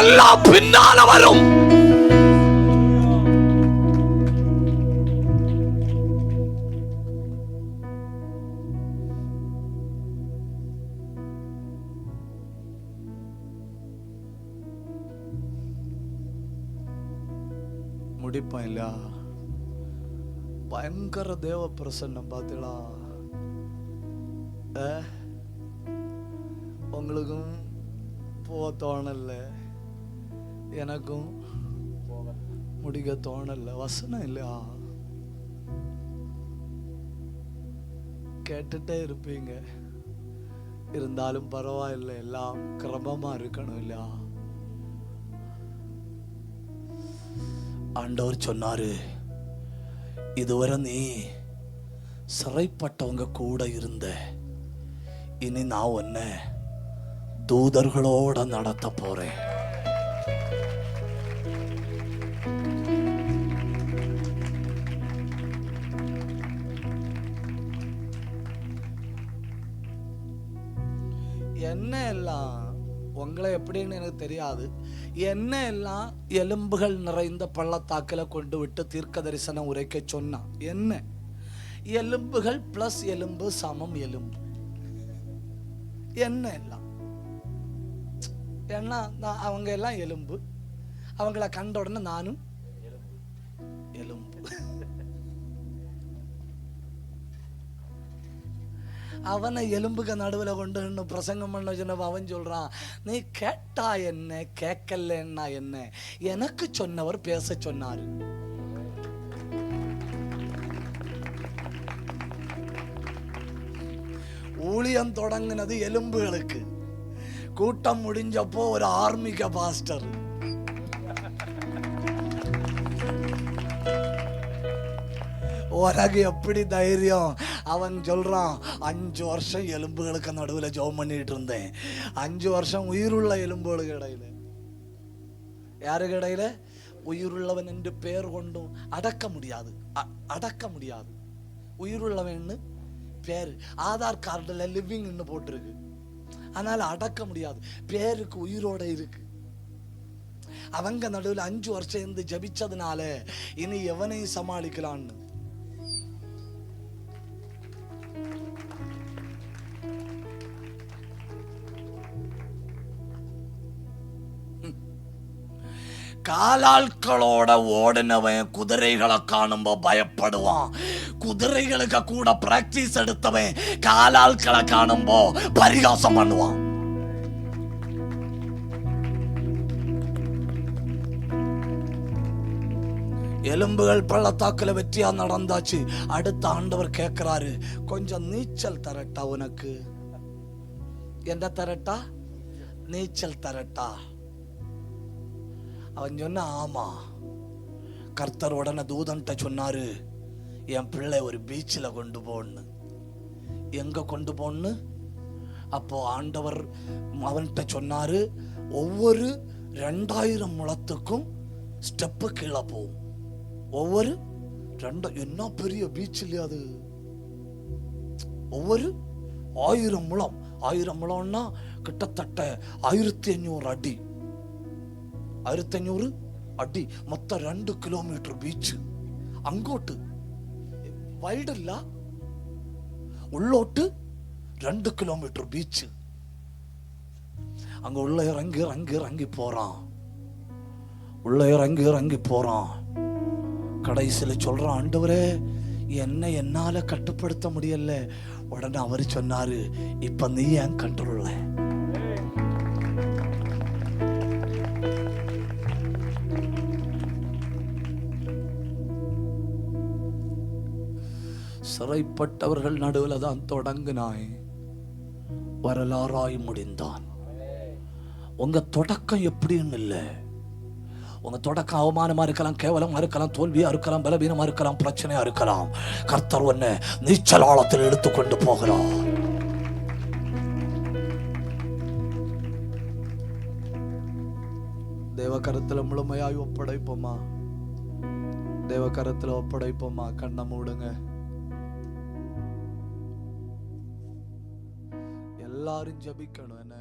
எல்லாம் பின்னால வரும். முடிப்பான் இல்ல. பயங்கர தேவ பிரசன்னம் பார்த்தீங்களா? உங்களுக்கும் போக தோணல, எனக்கும் முடிக்க தோணல. வசனம் இல்லையா? கேட்டுட்டே இருப்பீங்க. இருந்தாலும் பரவாயில்லை, எல்லாம் கிரமமா இருக்கணும் இல்லையா? ஆண்டவர் சொன்னாரு, இதுவரை நீ சிறைப்பட்டவங்க கூட இருந்த, இனி நான் உன்னை தூதர்களோட நடத்த போறேன். என்ன எல்லாம் உங்களை எப்படின்னு எனக்கு தெரியாது. என்ன எல்லாம் எலும்புகள் நிறைந்த பள்ளத்தாக்கில் கொண்டு விட்டு தீர்க்க தரிசனம் உரைக்க சொன்னான். என்ன எலும்புகள் பிளஸ் எலும்பு சமம் எலும்பு. என்ன எல்லாம் ஏன்னா அவங்க எல்லாம் எலும்பு. அவங்கள கண்ட உடனே நானும் எலும்பு. அவனை எலும்புக்கு நடுவில் கொண்டு இன்னும் பிரசங்கம் பண்ண சொன்னப்ப அவன் சொல்றான், நீ கேட்டா என்ன கேட்கலன்னா என்ன, எனக்கு சொன்னவர் பேச சொன்னாரு. ஊழியம் தொடங்கினது எலும்புகளுக்கு. கூட்டம் முடிஞ்சப்போ ஒரு ஆர்மிக பாஸ்டர் உனக்கு எப்படி தைரியம்? அவன் சொல்றான், 5 வருஷம் எலும்புகளுக்கு நடுவில் ஜெபம் பண்ணிட்டு இருந்தேன். 5 வருஷம் உயிருள்ள எலும்புகளுக்கு இடையில. யாருக்கு இடையில? உயிருள்ளவன் என்று பெயர் கொண்டும் அடக்க முடியாது, அடக்க முடியாது. உயிருள்ளவன் பேரு ஆதார் கார்டுல லிவிங் போட்டிருக்கு, அதனால அடக்க முடியாது. பேருக்கு உயிரோட இருக்கு. அவங்க நடுவில் 5 வருஷம் இருந்து ஜபிச்சதுனால இனி எவனையும் சமாளிக்கலான்னு. காலாட்களோட ஓடினவன் குதிரைகளை காணும்போ பயப்படுவான். குதிரைகளுக்கு கூட பிராக்டிஸ் எடுத்தவன் காலாட்களை காணும்போ பரிகாசம் பண்ணுவான். எலும்புகள் பள்ளத்தாக்குல வெற்றியா நடந்தாச்சு. அடுத்த ஆண்டவர் கேட்கிறாரு, கொஞ்சம் நீச்சல் தரட்டா உனக்கு? என்ன தரட்டா? நீச்சல் தரட்டா? அவன் சொன்ன, ஆமா. கர்த்தர் உடனே தூதன்ட்ட சொன்னாரு, என் பிள்ளை ஒரு பீச்சில் கொண்டு போன்னு. எங்க கொண்டு போன்னு? அப்போ ஆண்டவர் அவன்கிட்ட சொன்னாரு, ஒவ்வொரு 2000 முழத்துக்கும் ஸ்டெப்பு கீழே போகும். ஒவ்வொரு என்ன பெரிய பீச் இல்லையா அது? ஒவ்வொரு 1000 முழம். 1000 முழம்னா கிட்டத்தட்ட 1500 அடி. 1500 அடி, மொத்தம் 2 கிலோமீட்டர் பீச். அங்கோட்டு வைடு இல்ல, உள்ளோட்டு 2 கிலோமீட்டர் பீச். அங்க உள்ள இறங்கி இறங்கி இறங்கி போறான். உள்ள இறங்கி இறங்கி போறான். கடைசியில் சொல்றான், ஆண்டவரே என்ன என்னால கட்டுப்படுத்த முடியல. உடனே அவரு சொன்னாரு, இப்ப நீ ஏன் கண்ட்ரோல்ல? சிறைப்பட்டவர்கள் நடுவில் தான் தொடங்கினாய், வரலாறாய் முடிந்தான். உங்க தொடக்கம் எப்படின்னு இல்லை, உங்க தொடக்கம் அவமானமா இருக்கலாம், கேவலமா இருக்கலாம், தோல்வியா இருக்கலாம், பலவீனமா இருக்கலாம், பிரச்சனையா இருக்கலாம். கர்த்தர் உன்னை நீச்சல் ஆழத்தில் எடுத்துக்கொண்டு போகிறார். தேவ கரத்துல முழுமையாய் ஒப்படைப்போமா, தேவ கரத்துல ஒப்படைப்போமா. கண்ணை மூடுங்க. எல்லாரும் ஜபிக்கணும். என்ன